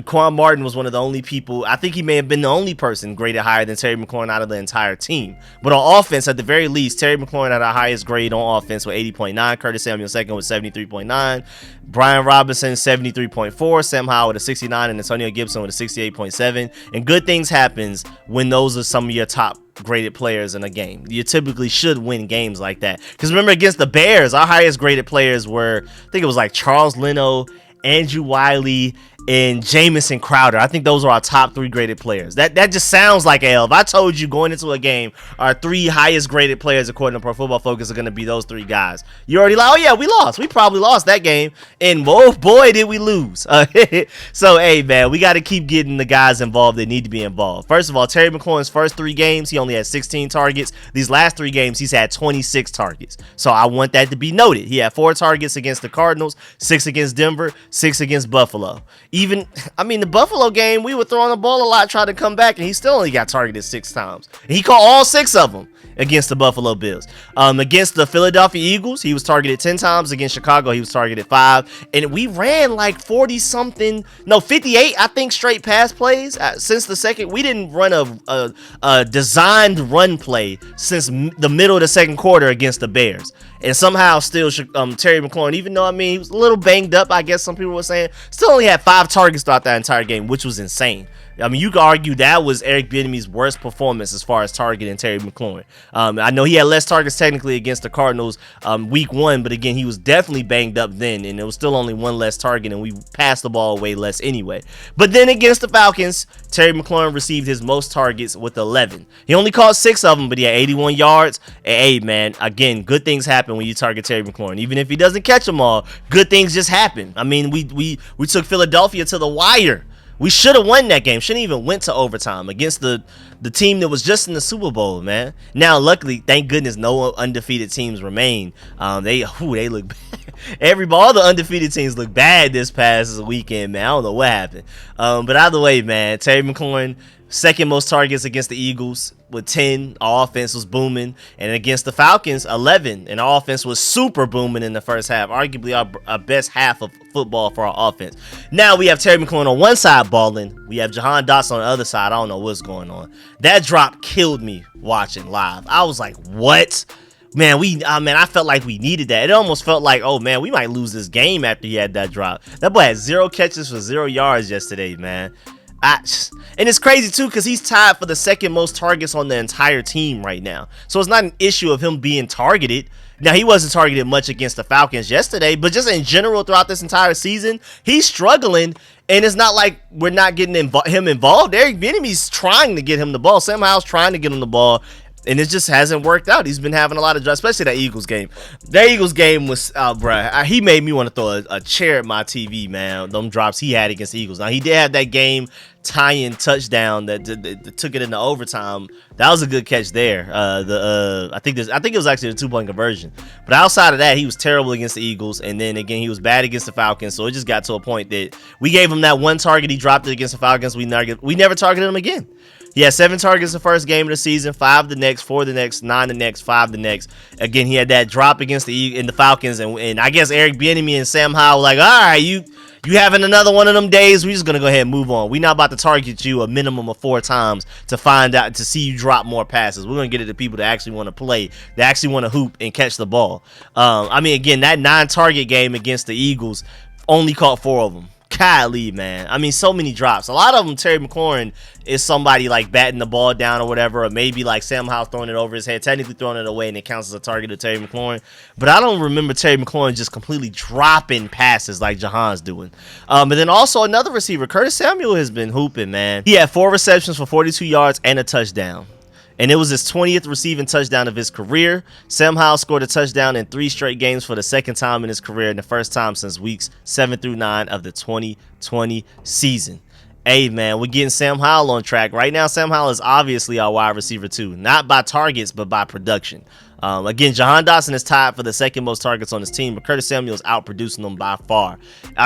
Quan Martin was one of the only people, I think he may have been the only person graded higher than Terry McLaurin out of the entire team. But on offense, at the very least, Terry McLaurin had our highest grade on offense with 80.9, Curtis Samuel second with 73.9, Brian Robinson 73.4, Sam Howell with a 69, and Antonio Gibson with a 68.7. And good things happens when those are some of your top graded players in a game. You typically should win games like that. Because remember, against the Bears, our highest graded players were, I think it was like Charles Leno, Andrew Wiley, and Jamison Crowder. I think those are our top 3 graded players. That just sounds like L. If I told you going into a game, our 3 highest graded players according to Pro Football Focus are going to be those 3 guys, you're already like, oh yeah, we lost. We probably lost that game. And oh boy, did we lose. So hey, man, we got to keep getting the guys involved that need to be involved. First of all, Terry McLaurin's first 3 games, he only had 16 targets. These last 3 games, he's had 26 targets. So I want that to be noted. He had 4 targets against the Cardinals, 6 against Denver, 6 against Buffalo. Even, I mean, the Buffalo game, we were throwing the ball a lot, trying to come back, and he still only got targeted 6 times. And he caught all 6 of them against the Buffalo Bills. Against the Philadelphia Eagles, he was targeted 10 times. Against Chicago, he was targeted 5. And we ran like 58, I think, straight pass plays. Since the second, we didn't run a designed run play since the middle of the second quarter against the Bears. And somehow still Terry McLaurin, even though, I mean, he was a little banged up, I guess some people were saying, still only had 5 targets throughout that entire game, which was insane. I mean, you could argue that was Eric Bieniemy's worst performance as far as targeting Terry McLaurin. I know he had less targets technically against the Cardinals week 1, but again, he was definitely banged up then, and it was still only 1 less target, and we passed the ball way less anyway. But then against the Falcons, Terry McLaurin received his most targets with 11. He only caught 6 of them, but he had 81 yards. And hey, man, again, good things happen when you target Terry McLaurin. Even if he doesn't catch them all, good things just happen. I mean, we took Philadelphia to the wire We should have won that game. Shouldn't even went to overtime against the team that was just in the Super Bowl, man. Now, luckily, thank goodness, no undefeated teams remain. They look bad. All the undefeated teams look bad this past weekend, man. I don't know what happened. But either way, man, Terry McLaurin, second most targets against the Eagles with 10. Our offense was booming. And against the Falcons, 11. And our offense was super booming in the first half. Arguably our best half of football for our offense. Now we have Terry McLaurin on one side balling. We have Jahan Dotson on the other side. I don't know what's going on. That drop killed me watching live. I was like, what? Man, I felt like we needed that. It almost felt like, oh man, we might lose this game after he had that drop. That boy had 0 catches for 0 yards yesterday, man. And it's crazy too, because he's tied for the second most targets on the entire team right now. So it's not an issue of him being targeted. Now, he wasn't targeted much against the Falcons yesterday, but just in general throughout this entire season, he's struggling. And it's not like we're not getting him involved. Eric Bieniemy's trying to get him the ball. Sam Howell's trying to get him the ball. And it just hasn't worked out. He's been having a lot of drops, especially that Eagles game. That Eagles game was, bruh, he made me want to throw a chair at my TV, man. Them drops he had against the Eagles. Now, he did have that game tying touchdown that took it into overtime. That was a good catch there. I think it was actually a 2-point conversion. But outside of that, he was terrible against the Eagles. And then again, he was bad against the Falcons. So it just got to a point that we gave him that one target. He dropped it against the Falcons. We never targeted him again. He had 7 targets the first game of the season, 5 the next, 4 the next, 9 the next, 5 the next. Again, he had that drop against the Falcons, and I guess Eric Bieniemy and Sam Howell were like, all right, you having another one of them days, we're just gonna go ahead and move on. We're not about to target you a minimum of 4 times to see you drop more passes. We're gonna get it to people that actually want to play, that actually want to hoop and catch the ball. Again, that 9-target game against the Eagles only caught 4 of them. Golly, man. So many drops. A lot of them, Terry McLaurin is somebody like batting the ball down or whatever, or maybe like Sam Howell throwing it over his head, technically throwing it away, and it counts as a target of Terry McLaurin. But I don't remember Terry McLaurin just completely dropping passes like Jahan's doing. But then also another receiver, Curtis Samuel, has been hooping, man. He had 4 receptions for 42 yards and a touchdown. And it was his 20th receiving touchdown of his career. Sam Howell scored a touchdown in 3 straight games for the second time in his career, and the first time since weeks 7 through 9 of the 2020 season. Hey, man, we're getting Sam Howell on track. Right now, Sam Howell is obviously our wide receiver, too. Not by targets, but by production. Again, Jahan Dotson is tied for the second most targets on his team, but Curtis Samuel is outproducing them by far.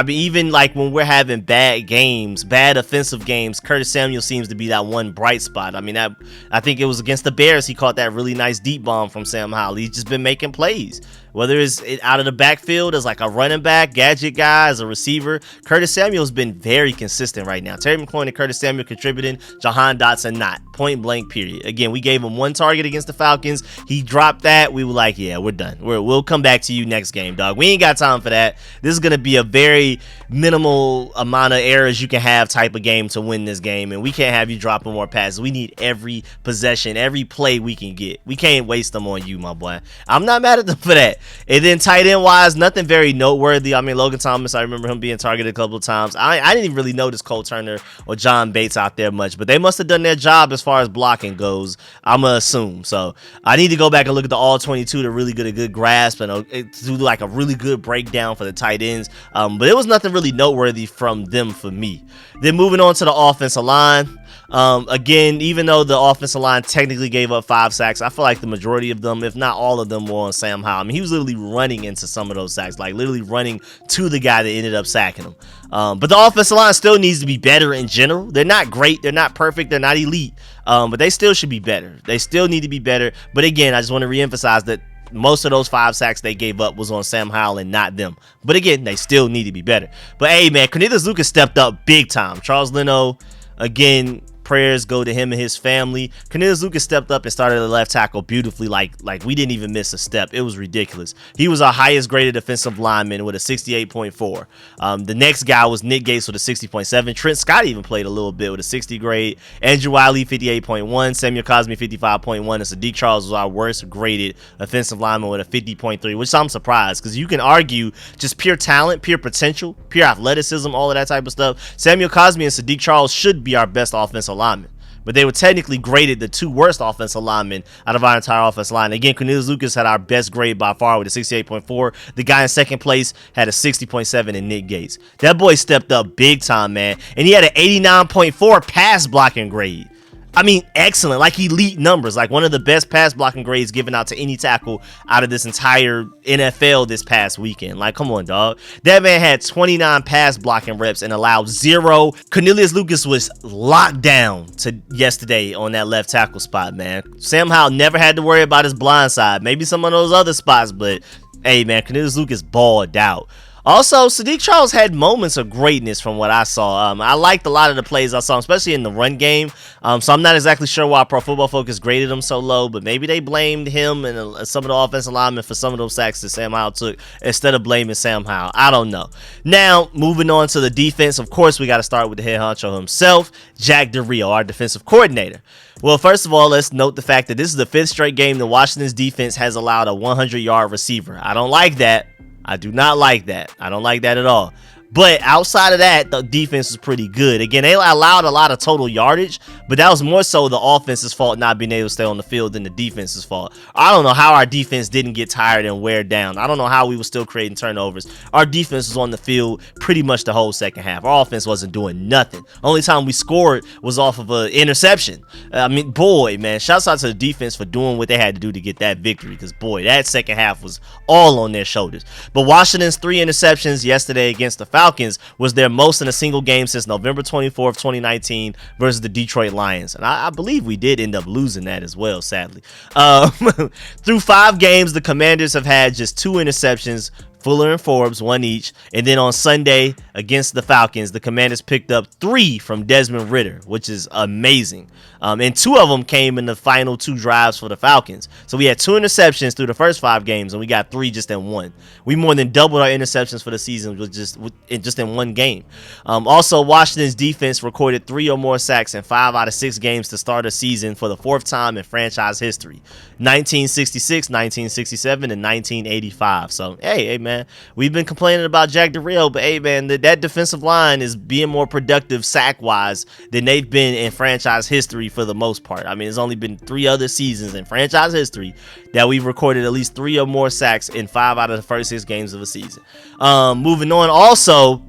Even like when we're having bad games, bad offensive games, Curtis Samuel seems to be that one bright spot. I think it was against the Bears. He caught that really nice deep bomb from Sam Howell. He's just been making plays. Whether it's out of the backfield as like a running back, gadget guy, as a receiver, Curtis Samuel's been very consistent right now. Terry McLaurin and Curtis Samuel contributing, Jahan Dotson not. Point blank, period. Again, we gave him 1 target against the Falcons. He dropped that. We were like, yeah, we're done. We'll come back to you next game, dog. We ain't got time for that. This is going to be a very minimal amount of errors you can have type of game to win this game, and we can't have you dropping more passes. We need every possession, every play we can get. We can't waste them on you, my boy. I'm not mad at them for that. And then tight end wise, nothing very noteworthy. Logan Thomas, I remember him being targeted a couple of times. I didn't even really notice Cole Turner or John Bates out there much, but they must have done their job as far as blocking goes, I'm going to assume. So I need to go back and look at the all 22 to really get a good grasp and do like a really good breakdown for the tight ends. But it was nothing really noteworthy from them for me. Then moving on to the offensive line. Again, even though the offensive line technically gave up 5 sacks, I feel like the majority of them, if not all of them, were on Sam Howell. He was literally running into some of those sacks, like literally running to the guy that ended up sacking him. But the offensive line still needs to be better in general. They're not great, they're not perfect, they're not elite, but they still should be better. They still need to be better. But again, I just want to reemphasize that most of those 5 sacks they gave up was on Sam Howell and not them. But again, they still need to be better. But hey, man, Cornelius Lucas stepped up big time. Charles Leno, again, prayers go to him and his family. Cornelius Lucas stepped up and started the left tackle beautifully, like we didn't even miss a step. It was ridiculous. He was our highest graded defensive lineman with a 68.4. The next guy was Nick Gates with a 60.7. Trent Scott even played a little bit with a 60 grade. Andrew Wiley 58.1. Samuel Cosme 55.1. And Sadiq Charles was our worst graded offensive lineman with a 50.3, which I'm surprised because you can argue just pure talent, pure potential, pure athleticism, all of that type of stuff. Samuel Cosme and Sadiq Charles should be our best offensive linemen. but they were technically graded the 2 worst offensive linemen out of our entire offensive line. Again, Cornelius Lucas had our best grade by far with a 68.4. The guy in second place had a 60.7 in Nick Gates. That boy stepped up big time, man, and he had an 89.4 pass blocking grade. I mean, excellent, like elite numbers, like one of the best pass blocking grades given out to any tackle out of this entire NFL this past weekend. Like, come on, dog. That man had 29 pass blocking reps and allowed 0. Cornelius Lucas was locked down to yesterday on that left tackle spot, man. Sam Howell never had to worry about his blind side. Maybe some of those other spots, but hey, man, Cornelius Lucas balled out. Also, Sadiq Charles had moments of greatness from what I saw. I liked a lot of the plays I saw, especially in the run game. So I'm not exactly sure why Pro Football Focus graded him so low, but maybe they blamed him and some of the offensive linemen for some of those sacks that Sam Howell took instead of blaming Sam Howell. I don't know. Now, moving on to the defense, of course, we got to start with the head honcho himself, Jack Del Rio, our defensive coordinator. Well, first of all, let's note the fact that this is the 5th straight game that Washington's defense has allowed a 100-yard receiver. I don't like that. I do not like that. I don't like that at all. But outside of that, the defense is pretty good. Again, they allowed a lot of total yardage, but that was more so the offense's fault not being able to stay on the field than the defense's fault. I don't know how our defense didn't get tired and wear down. I don't know how we were still creating turnovers. Our defense was on the field pretty much the whole second half. Our offense wasn't doing nothing. Only time we scored was off of an interception. I mean, boy, man, shouts out to the defense for doing what they had to do to get that victory, because, boy, that second half was all on their shoulders. But Washington's 3 interceptions yesterday against the Falcons was their most in a single game since November 24th, 2019 versus the Detroit Lions. And I believe we did end up losing that as well, sadly. Through 5 games, the Commanders have had just 2 interceptions, Fuller and Forbes, 1 each. And then on Sunday against the Falcons, the Commanders picked up 3 from Desmond Ridder, which is amazing. And 2 of them came in the final 2 drives for the Falcons. So we had 2 interceptions through the first 5 games, and we got 3 just in 1. We more than doubled our interceptions for the season with just in 1 game. Also, Washington's defense recorded 3 or more sacks in 5 out of 6 games to start a season for the 4th time in franchise history. 1966, 1967, and 1985. So, hey, man, we've been complaining about Jack Del Rio, but hey, man, that defensive line is being more productive sack-wise than they've been in franchise history for the most part. I mean, there's only been 3 other seasons in franchise history that we've recorded at least 3 or more sacks in 5 out of the first 6 games of a season. Moving on, also,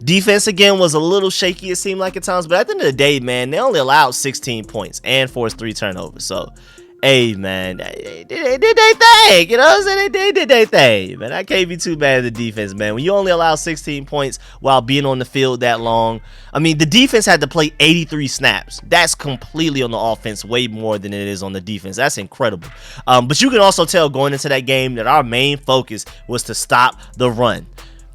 defense again was a little shaky, it seemed like at times, but at the end of the day, man, they only allowed 16 points and forced 3 turnovers. So, hey, man, they did their thing, you know what I'm saying? They did their thing, man. I can't be too bad at the defense, man. When you only allow 16 points while being on the field that long, I mean, the defense had to play 83 snaps. That's completely on the offense, way more than it is on the defense. That's incredible. But you can also tell going into that game that our main focus was to stop the run.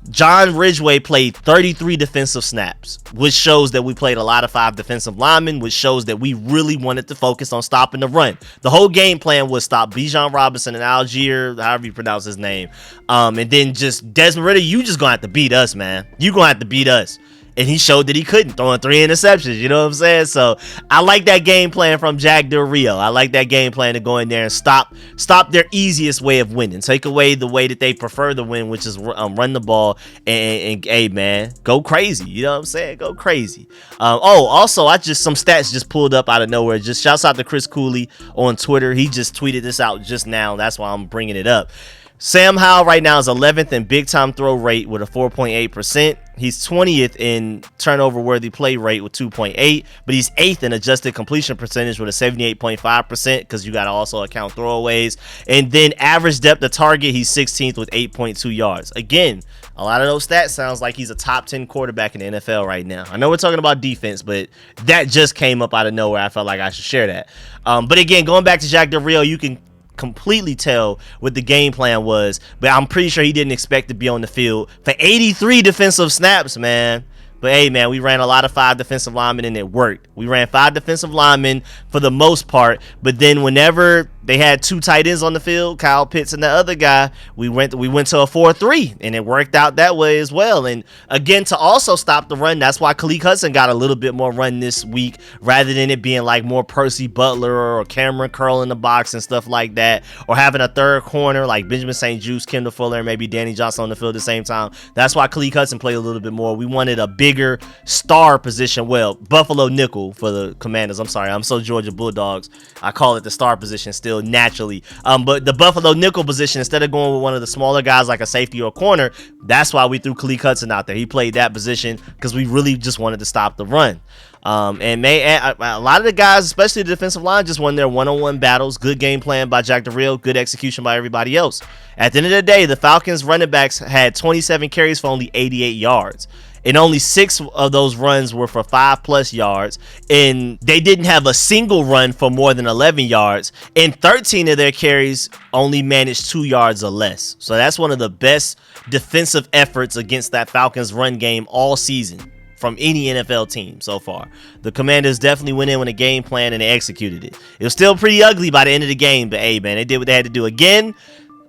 John Ridgeway played 33 defensive snaps, which shows that we played a lot of 5 defensive linemen, which shows that we really wanted to focus on stopping the run. The whole game plan was stop Bijan Robinson and Algier, however you pronounce his name. And then just Desmond Ridder, you just gonna have to beat us, man. You gonna have to beat us. And he showed that he couldn't, throwing 3 interceptions. You know what I'm saying? So I like that game plan from Jack Del Rio. I like that game plan to go in there and stop their easiest way of winning. Take away the way that they prefer to win, which is run the ball and hey, man, go crazy. You know what I'm saying? Go crazy. Also, some stats just pulled up out of nowhere. Just shouts out to Chris Cooley on Twitter. He just tweeted this out just now. That's why I'm bringing it up. Sam Howell right now is 11th in big time throw rate with a 4.8%. He's 20th in turnover worthy play rate with 2.8, but he's 8th in adjusted completion percentage with a 78.5% because you got to also account throwaways. And then average depth of target, he's 16th with 8.2 yards. Again, a lot of those stats sounds like he's a top 10 quarterback in the NFL right now. I know we're talking about defense, but that just came up out of nowhere. I felt like I should share that. But again, going back to Jack Del Rio, you can completely tell what the game plan was, but I'm pretty sure he didn't expect to be on the field for 83 defensive snaps, man. But hey, man, we ran a lot of 5 defensive linemen and it worked. We ran 5 defensive linemen for the most part, but then whenever they had 2 tight ends on the field, Kyle Pitts and the other guy, we went to a 4-3, and it worked out that way as well. And again, to also stop the run, that's why Khaleke Hudson got a little bit more run this week, rather than it being like more Percy Butler or Cameron Curl in the box and stuff like that, or having a third corner like Benjamin St. Juste, Kendall Fuller, and maybe Danny Johnson on the field at the same time. That's why Khaleke Hudson played a little bit more. We wanted a big bigger star position. Well, Buffalo nickel for the Commanders. I'm sorry, I'm so Georgia Bulldogs. I call it the star position still naturally. But the Buffalo nickel position, instead of going with one of the smaller guys like a safety or a corner, that's why we threw Khaleke Hudson out there. He played that position because we really just wanted to stop the run. And a lot of the guys, especially the defensive line, just won their one-on-one battles. Good game plan by Jack Del Rio, good execution by everybody else. At the end of the day, the Falcons running backs had 27 carries for only 88 yards. And only 6 of those runs were for 5+ yards. And they didn't have a single run for more than 11 yards. And 13 of their carries only managed 2 yards or less. So that's one of the best defensive efforts against that Falcons run game all season from any NFL team so far. The Commanders definitely went in with a game plan and they executed it. It was still pretty ugly by the end of the game, but hey, man, they did what they had to do. Again,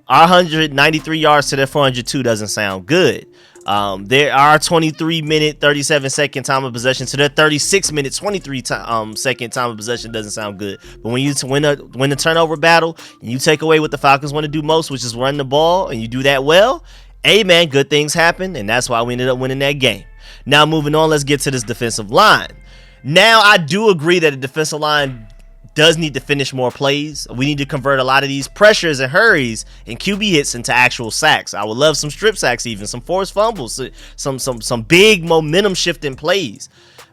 our 193 yards to their 402 doesn't sound good. There are 23-minute, 37-second time of possession to their 36-minute, 23-second time of possession doesn't sound good. But when you win the turnover battle, and you take away what the Falcons want to do most, which is run the ball, and you do that well, hey, man, good things happen, and that's why we ended up winning that game. Now, moving on, let's get to this defensive line. Now, I do agree that the defensive line does need to finish more plays. We need to convert a lot of these pressures and hurries and QB hits into actual sacks. I would love some strip sacks, even some forced fumbles, some big momentum shifting plays.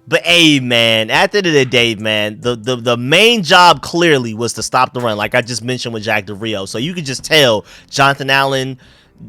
But hey, man, at the end of the day, man, the main job clearly was to stop the run, like I just mentioned with Jack Del Rio. So you could just tell Jonathan Allen,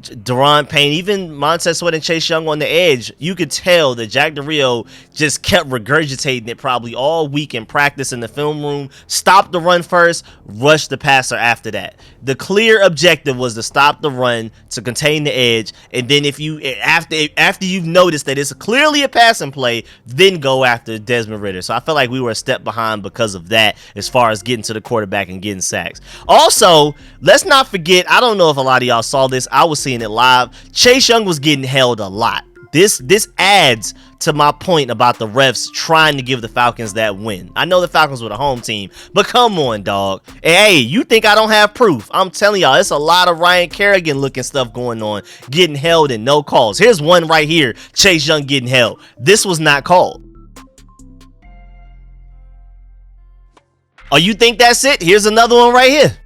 Daron Payne, even Montez Sweat and Chase Young on the edge, you could tell that Jack Del Rio just kept regurgitating it probably all week in practice in the film room. Stop the run first, rush the passer after that. The clear objective was to stop the run, to contain the edge, and then if you after you've noticed that it's clearly a passing play, then go after Desmond Ridder. So I felt like we were a step behind because of that as far as getting to the quarterback and getting sacks. Also, let's not forget, I don't know if a lot of y'all saw this, I was seeing it live, Chase Young was getting held a lot. This adds to my point about the refs trying to give the Falcons that win. I know the Falcons were the home team, but come on, dog. Hey, you think I don't have proof? I'm telling y'all, it's a lot of Ryan Kerrigan looking stuff going on, getting held and no calls. Here's one right here, Chase Young getting held. This was not called. Oh, you think that's it? Here's another one right here.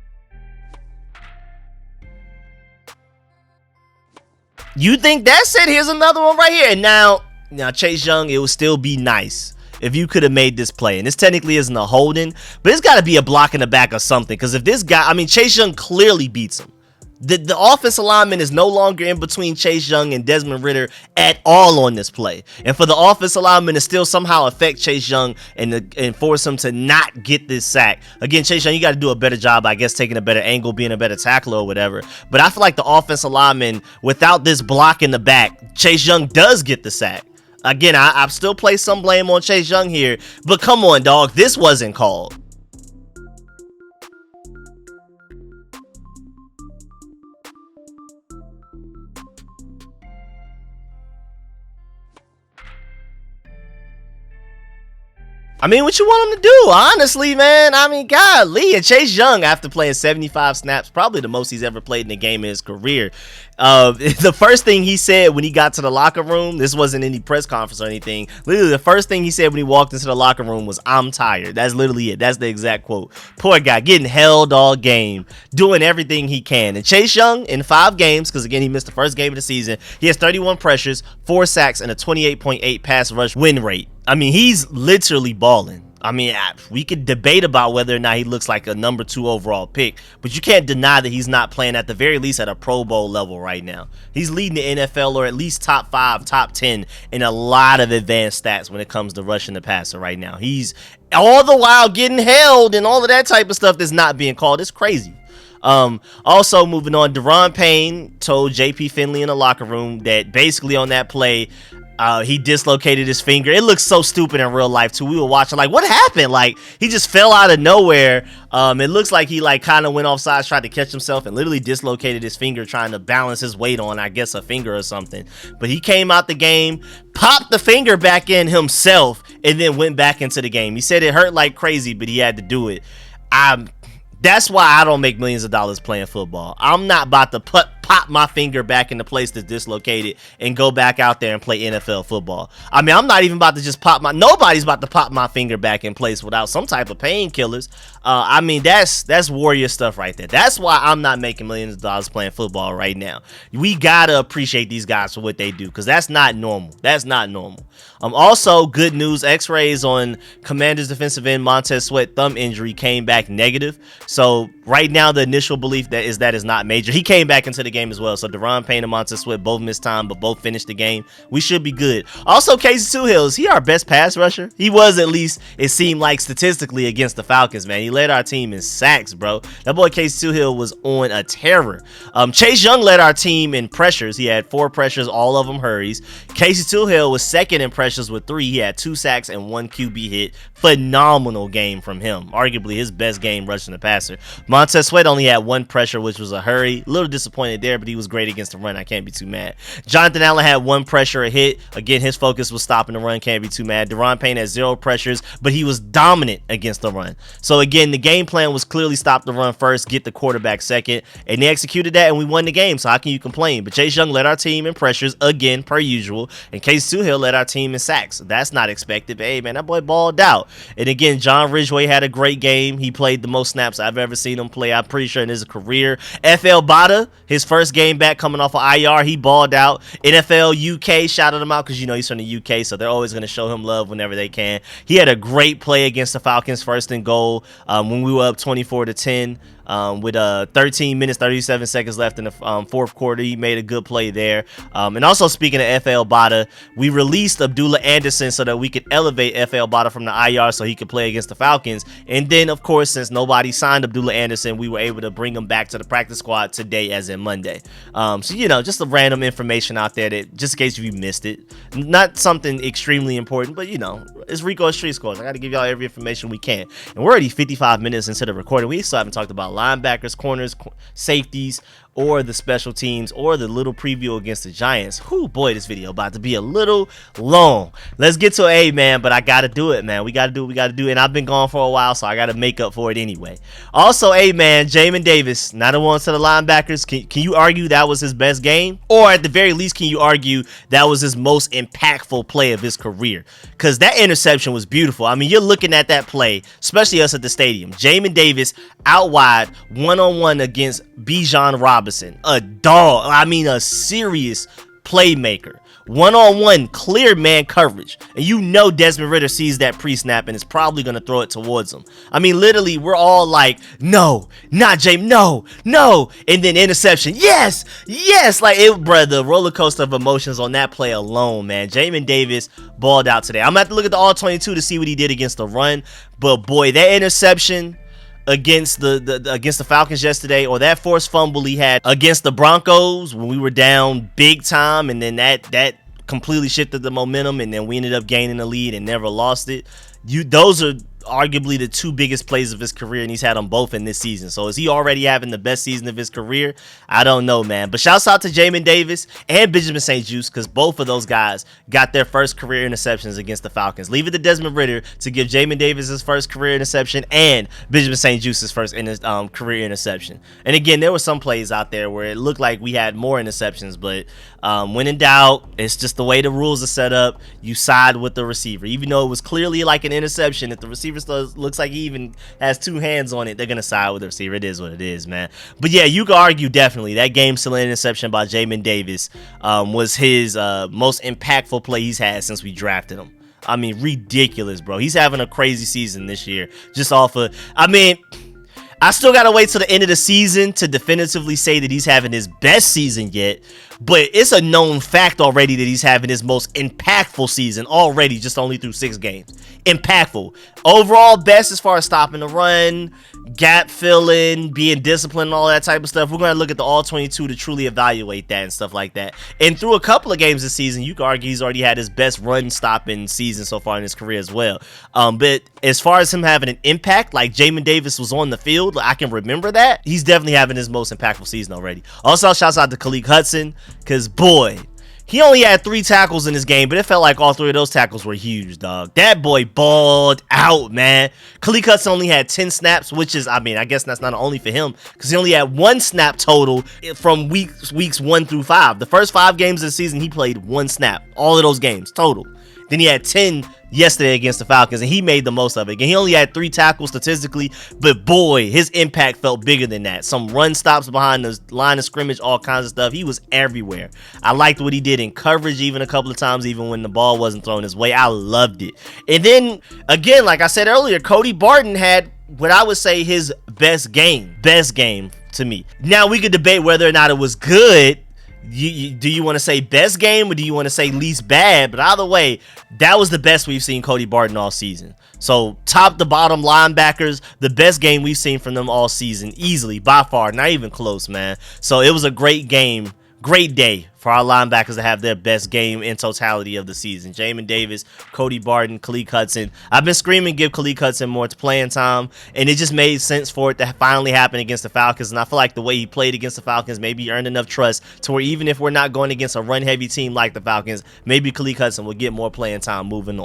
You think that's it? Here's another one right here. And now Chase Young, it would still be nice if you could have made this play. And this technically isn't a holding, but it's got to be a block in the back or something. Because if this guy, I mean, Chase Young clearly beats him. The offensive lineman is no longer in between Chase Young and Desmond Ridder at all on this play. And for the offensive lineman to still somehow affect Chase Young and force him to not get this sack. Again, Chase Young, you got to do a better job, I guess, taking a better angle, being a better tackler or whatever. But I feel like the offensive lineman, without this block in the back, Chase Young does get the sack. Again, I've still placed some blame on Chase Young here. But come on, dog. This wasn't called. I mean, what you want him to do? Honestly, man. I mean, golly. And Chase Young, after playing 75 snaps, probably the most he's ever played in a game in his career. The first thing he said when he got to the locker room, this wasn't any press conference or anything. Literally, the first thing he said when he walked into the locker room was, "I'm tired." That's literally it. That's the exact quote. Poor guy, getting held all game, doing everything he can. And Chase Young, in 5 games, because again, he missed the first game of the season, he has 31 pressures, 4 sacks, and a 28.8 pass rush win rate. I mean, he's literally balling. I mean, we could debate about whether or not he looks like a number 2 overall pick, but you can't deny that he's not playing at the very least at a Pro Bowl level right now. He's leading the NFL, or at least top 5, top 10 in a lot of advanced stats when it comes to rushing the passer right now. He's all the while getting held and all of that type of stuff that's not being called. It's crazy. Also moving on, Daron Payne told JP Finley in the locker room that basically on that play, he dislocated his finger. It looks so stupid in real life too. We were watching like, what happened? Like, he just fell out of nowhere. It looks like he like kind of went offside, tried to catch himself, and literally dislocated his finger trying to balance his weight on, I guess, a finger or something. But he came out the game, popped the finger back in himself, and then went back into the game. He said it hurt like crazy, but he had to do it. That's why I don't make millions of dollars playing football. I'm not about to pop my finger back in the place that's dislocated and go back out there and play NFL football. I mean, I'm not even about to just nobody's about to pop my finger back in place without some type of painkillers. I mean, that's warrior stuff right there. That's why I'm not making millions of dollars playing football right now. We gotta appreciate these guys for what they do, because that's not normal. That's not normal. Also, good news, x-rays on Commanders defensive end Montez Sweat thumb injury came back negative. So right now the initial belief that is not major. He came back into the game as well. So Deron Payne and Montez Sweat both missed time, but both finished the game. We should be good. Also, Casey Tuhill, is he our best pass rusher? He was, at least it seemed like, statistically, against the Falcons, man. He led our team in sacks, bro. That boy Casey Tuhill was on a terror. Chase Young led our team in pressures. He had 4 pressures, all of them hurries. Casey Tuhill was second in pressures with 3. He had 2 sacks and 1 QB hit. Phenomenal game from him. Arguably his best game rushing the passer. Montez Sweat only had 1 pressure, which was a hurry. A little disappointed there, but he was great against the run. I can't be too mad. Jonathan Allen had 1 pressure, a hit. Again, his focus was stopping the run. Can't be too mad. Deron Payne had 0 pressures, but he was dominant against the run. So again, the game plan was clearly stop the run first, get the quarterback second, and they executed that, and we won the game. So how can you complain? But Chase Young led our team in pressures again, per usual, and Case Tuhill led our team in sacks. That's not expected, but hey, man, that boy balled out. And again, John Ridgway had a great game. He played the most snaps I've ever seen him play, I'm pretty sure, in his career. FL Bada, his first game back coming off of IR, he balled out. NFL UK shouted him out because, you know, he's from the UK, so they're always going to show him love whenever they can. He had a great play against the Falcons, first and goal, when we were up 24-10. With 13 minutes 37 seconds left in the fourth quarter. He made a good play there. And also, speaking of FL Bada, we released Abdullah Anderson so that we could elevate FL Bada from the IR so he could play against the Falcons. And then, of course, since nobody signed Abdullah Anderson, we were able to bring him back to the practice squad today, as in Monday. So, you know, just a random information out there that, just in case you missed it, not something extremely important, but, you know, it's Rico Street Scores. I got to give y'all every information we can. And we're already 55 minutes into the recording. We still haven't talked about linebackers, corners, safeties, or the special teams, or the little preview against the Giants. Whoo, boy, this video about to be a little long. Let's get to A, man, but I gotta do it, man. We gotta do what we gotta do, and I've been gone for a while, so I gotta make up for it anyway. Also, A, man, Jamin Davis, 9-1 to the linebackers. Can you argue that was his best game? Or at the very least, can you argue that was his most impactful play of his career? Because that interception was beautiful. I mean, you're looking at that play, especially us at the stadium. Jamin Davis out wide, one-on-one against Bijan Robinson, a dog. I mean, a serious playmaker. One-on-one, clear man coverage. And you know Desmond Ridder sees that pre-snap and is probably going to throw it towards him. I mean, literally, we're all like, no, not James, no. And then interception, yes. Like, it, bruh, the roller coaster of emotions on that play alone, man. Jamin Davis balled out today. I'm going to have to look at the all-22 to see what he did against the run. But, boy, that interception against the Falcons yesterday, or that forced fumble he had against the Broncos when we were down big time, and then that completely shifted the momentum, and then we ended up gaining the lead and never lost it. Those are arguably the 2 biggest plays of his career, and he's had them both in this season. So is he already having the best season of his career? I don't know, man. But shouts out to Jamin Davis and Benjamin St-Juste, because both of those guys got their first career interceptions against the Falcons. Leave it to Desmond Ridder to give Jamin Davis his first career interception and Benjamin St-Juste his first career interception. And again, there were some plays out there where it looked like we had more interceptions, but when in doubt, it's just the way the rules are set up. You side with the receiver. Even though it was clearly like an interception, if the receiver still looks like he even has 2 hands on it, they're going to side with the receiver. It is what it is, man. But yeah, you could argue definitely that game-sealing interception by Jamin Davis was his most impactful play he's had since we drafted him. I mean, ridiculous, bro. He's having a crazy season this year. Just off of, I mean, I still got to wait till the end of the season to definitively say that he's having his best season yet. But it's a known fact already that he's having his most impactful season already, just only through 6 games. Impactful. Overall best as far as stopping the run, gap filling, being disciplined, and all that type of stuff. We're going to look at the all-22 to truly evaluate that and stuff like that. And through a couple of games this season, you could argue he's already had his best run-stopping season so far in his career as well. But as far as him having an impact, like Jamin Davis was on the field, I can remember that. He's definitely having his most impactful season already. Also, shouts out to Khaleke Hudson, because, boy, He only had 3 tackles in this game, but it felt like all 3 of those tackles were huge, dog. That boy balled out, man. Khalil Hudson only had 10 snaps, which is, I mean, I guess that's not only for him, because he only had 1 snap total from weeks 1 through 5. The first 5 games of the season, he played 1 snap. All of those games, total. Then he had 10 yesterday against the Falcons, and he made the most of it. And he only had 3 tackles statistically, but boy, his impact felt bigger than that. Some run stops behind the line of scrimmage, all kinds of stuff. He was everywhere. I liked what he did in coverage even a couple of times, even when the ball wasn't thrown his way. I loved it. And then, again, like I said earlier, Cody Barton had what I would say his best game. Best game to me. Now, we could debate whether or not it was good. Do you want to say best game or do you want to say least bad? But either way, that was the best we've seen Cody Barton all season. So top to bottom linebackers, the best game we've seen from them all season, easily, by far, not even close, man. So it was a great game, great day for our linebackers to have their best game in totality of the season. Jamin Davis, Cody Barton, Khalil Hudson. I've been screaming give Khalil Hudson more playing time, and it just made sense for it to finally happen against the Falcons. And I feel like the way he played against the Falcons maybe earned enough trust to where even if we're not going against a run-heavy team like the Falcons, maybe Khalil Hudson will get more playing time moving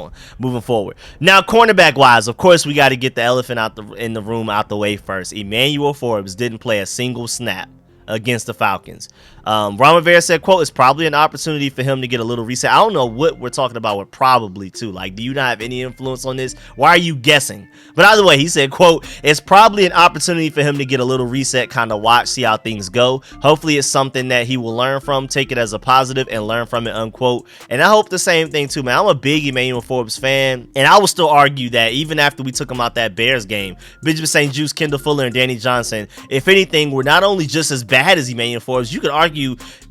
forward. Now, cornerback-wise, of course, we got to get the elephant in the room out the way first. Emmanuel Forbes didn't play a single snap against the Falcons. Ron Rivera said, quote, it's probably an opportunity for him to get a little reset. I don't know what we're talking about with probably too. Like, do you not have any influence on this? Why are you guessing? But either way, he said, quote, it's probably an opportunity for him to get a little reset, kind of watch, see how things go. Hopefully it's something that he will learn from, take it as a positive and learn from it, unquote. And I hope the same thing too, man. I'm a big Emmanuel Forbes fan, and I will still argue that even after we took him out that Bears game, Benjamin St. Juste, Kendall Fuller, and Danny Johnson, if anything, were not only just as bad as Emmanuel Forbes, you could argue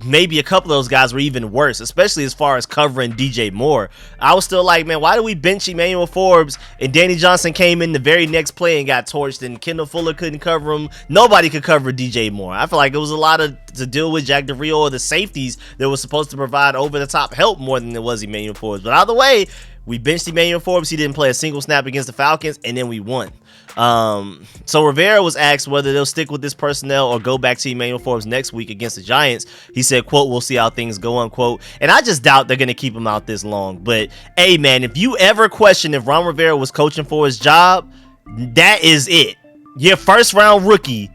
maybe a couple of those guys were even worse, especially as far as covering DJ Moore. I was still like, man, why do we bench Emmanuel Forbes and Danny Johnson came in the very next play and got torched and Kendall Fuller couldn't cover him? Nobody could cover DJ Moore. I feel like it was a lot to deal with Jack DeRio or the safeties that was supposed to provide over-the-top help more than it was Emmanuel Forbes. But either way, we benched Emmanuel Forbes. He didn't play a single snap against the Falcons, and then we won. So Rivera was asked whether they'll stick with this personnel or go back to Emmanuel Forbes next week against the Giants. He said, quote, we'll see how things go, unquote. And I just doubt they're going to keep him out this long. But, hey, man, if you ever question if Ron Rivera was coaching for his job, that is it. Your first-round rookie,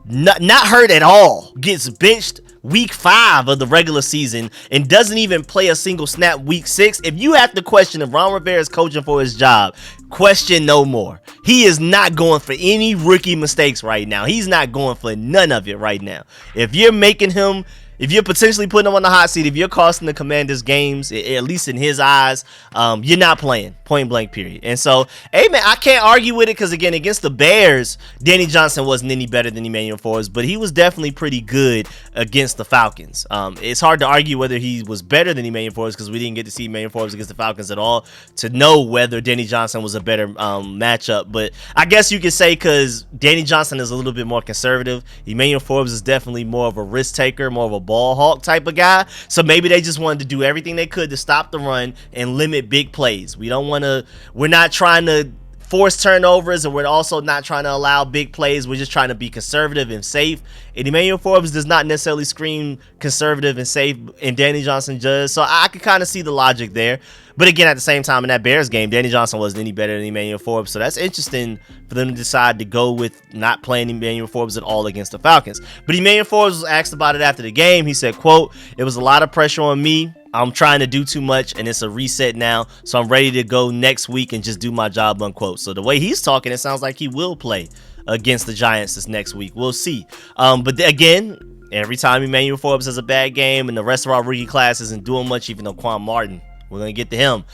not hurt at all, gets benched week 5 of the regular season and doesn't even play a single snap week 6. If you have to question if Ron Rivera is coaching for his job, question no more. He is not going for any rookie mistakes right now. He's not going for none of it right now. If you're making him, if you're potentially putting him on the hot seat, if you're costing the Commanders games, at least in his eyes, you're not playing, point blank, period. And so, hey, man, I can't argue with it because, again, against the Bears, Danny Johnson wasn't any better than Emmanuel Forbes, but he was definitely pretty good against the Falcons. It's hard to argue whether he was better than Emmanuel Forbes because we didn't get to see Emmanuel Forbes against the Falcons at all to know whether Danny Johnson was a better matchup. But I guess you could say because Danny Johnson is a little bit more conservative, Emmanuel Forbes is definitely more of a risk taker, more of a ball hawk type of guy. So maybe they just wanted to do everything they could to stop the run and limit big plays. We're not trying to force turnovers, and we're also not trying to allow big plays. We're just trying to be conservative and safe. And Emmanuel Forbes does not necessarily scream conservative and safe, and Danny Johnson does. So I could kind of see the logic there. But again, at the same time, in that Bears game, Danny Johnson wasn't any better than Emmanuel Forbes. So that's interesting for them to decide to go with not playing Emmanuel Forbes at all against the Falcons. But Emmanuel Forbes was asked about it after the game. He said, quote, it was a lot of pressure on me. I'm trying to do too much, and it's a reset now. So I'm ready to go next week and just do my job, unquote. So the way he's talking, it sounds like he will play against the Giants this next week. We'll see. But again, every time Emmanuel Forbes has a bad game and the rest of our rookie class isn't doing much, even though Quan Martin, we're going to get to him.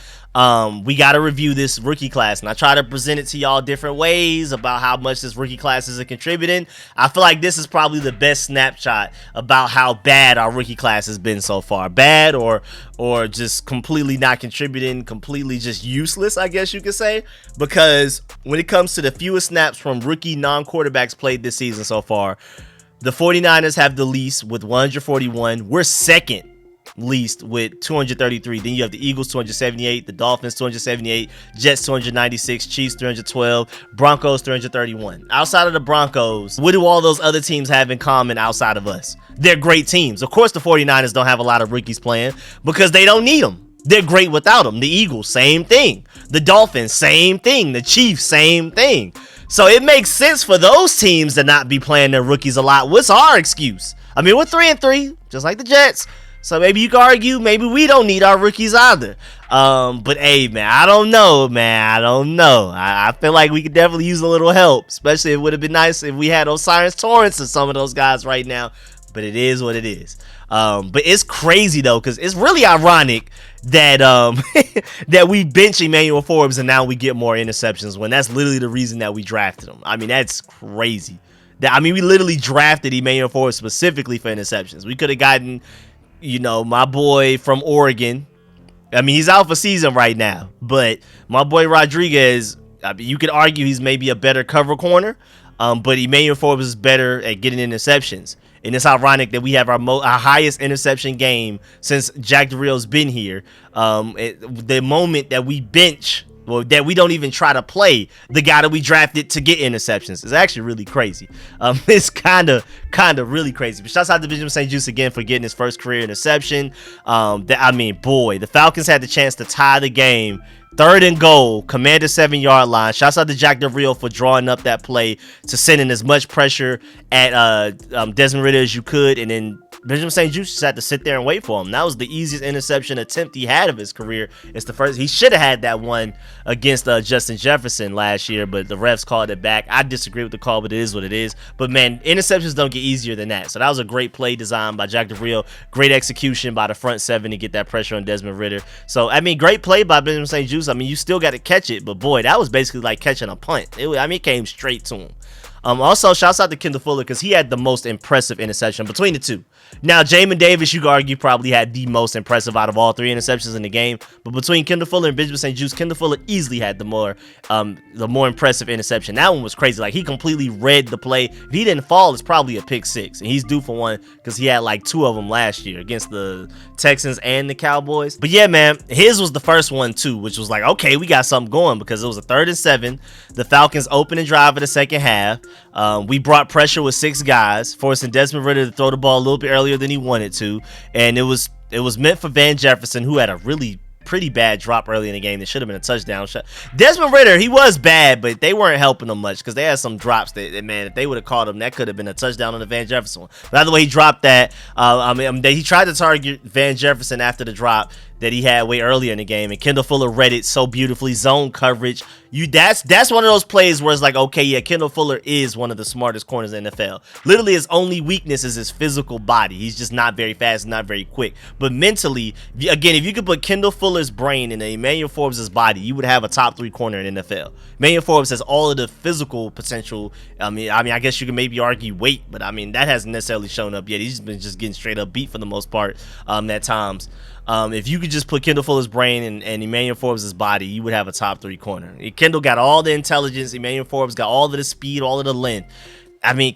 We got to review this rookie class, and I try to present it to y'all different ways about how much this rookie class is contributing. I feel like this is probably the best snapshot about how bad our rookie class has been so far. Bad or just completely not contributing, completely just useless, I guess you could say, because when it comes to the fewest snaps from rookie non-quarterbacks played this season so far, the 49ers have the least with 141. We're second least with 233. Then you have the Eagles 278, the Dolphins 278, Jets 296, Chiefs 312, Broncos 331. Outside of the Broncos, what do all those other teams have in common outside of us? They're great teams. Of course, the 49ers don't have a lot of rookies playing because they don't need them. They're great without them. The Eagles, same thing. The Dolphins, same thing. The Chiefs, same thing. So it makes sense for those teams to not be playing their rookies a lot. What's our excuse? I mean, we're 3-3, just like the Jets. So maybe you could argue maybe we don't need our rookies either. But hey, man, I don't know, man. I don't know. I feel like we could definitely use a little help, especially it would have been nice if we had Osiris Torrance and some of those guys right now. But it is what it is. But it's crazy though, because it's really ironic that that we bench Emmanuel Forbes and now we get more interceptions when that's literally the reason that we drafted him. I mean, that's crazy. We literally drafted Emmanuel Forbes specifically for interceptions. We could have gotten, my boy from Oregon. I mean, he's out for season right now, but my boy Rodriguez, you could argue he's maybe a better cover corner, but Emmanuel Forbes is better at getting interceptions. And it's ironic that we have our highest interception game since Jack Del Rio's been here. The moment that we bench, well, that we don't even try to play the guy that we drafted to get interceptions is actually really crazy. It's kind of really crazy. But shouts out to Bieniemy St. Juste again for getting his first career interception. The Falcons had the chance to tie the game. 3rd and goal, Commander 7-yard line. Shouts out to Jack Del Rio for drawing up that play to send in as much pressure at Desmond Ridder as you could, and then Bieniemy St. Juste just had to sit there and wait for him. That was the easiest interception attempt he had of his career. It's the first. He should have had that one against Justin Jefferson last year, but the refs called it back. I disagree with the call, but it is what it is. But man, interceptions don't get easier than that. So that was a great play design by Jack Del Rio. Great execution by the front seven to get that pressure on Desmond Ridder. So great play by Bieniemy St. Juste. You still got to catch it, but boy, that was basically like catching a punt. It came straight to him. Also, shouts out to Kendall Fuller because he had the most impressive interception between the two. Now, Jamin Davis, you could argue, probably had the most impressive out of all 3 interceptions in the game. But between Kendall Fuller and Bieniemy St. Juste, Kendall Fuller easily had the more impressive interception. That one was crazy. Like, he completely read the play. If he didn't fall, it's probably a pick 6. And he's due for one because he had like 2 of them last year against the Texans and the Cowboys. But yeah, man, his was the first one too, which was like, okay, we got something going because it was a 3rd and 7. The Falcons opening drive of the second half. We brought pressure with 6 guys, forcing Desmond Ridder to throw the ball a little bit earlier than he wanted to, and it was meant for Van Jefferson, who had a really pretty bad drop early in the game. That should have been a touchdown shot. Desmond Ridder, he was bad, but they weren't helping him much because they had some drops that man, if they would have caught him, that could have been a touchdown on the Van Jefferson one. By the way, he dropped that. He tried to target Van Jefferson after the drop that he had way earlier in the game, and Kendall Fuller read it so beautifully. Zone coverage. That's one of those plays where it's like, okay, yeah, Kendall Fuller is one of the smartest corners in the NFL. Literally, his only weakness is his physical body. He's just not very fast, not very quick. But mentally, again, if you could put Kendall Fuller's brain in Emmanuel Forbes' body, you would have a top 3 corner in the NFL. Emmanuel Forbes has all of the physical potential. I guess you can maybe argue weight, but that hasn't necessarily shown up yet. He's been just getting straight up beat for the most part at times. If you could just put Kendall Fuller's brain and Emmanuel Forbes' body, you would have a top 3 corner. Kendall got all the intelligence. Emmanuel Forbes got all of the speed, all of the length.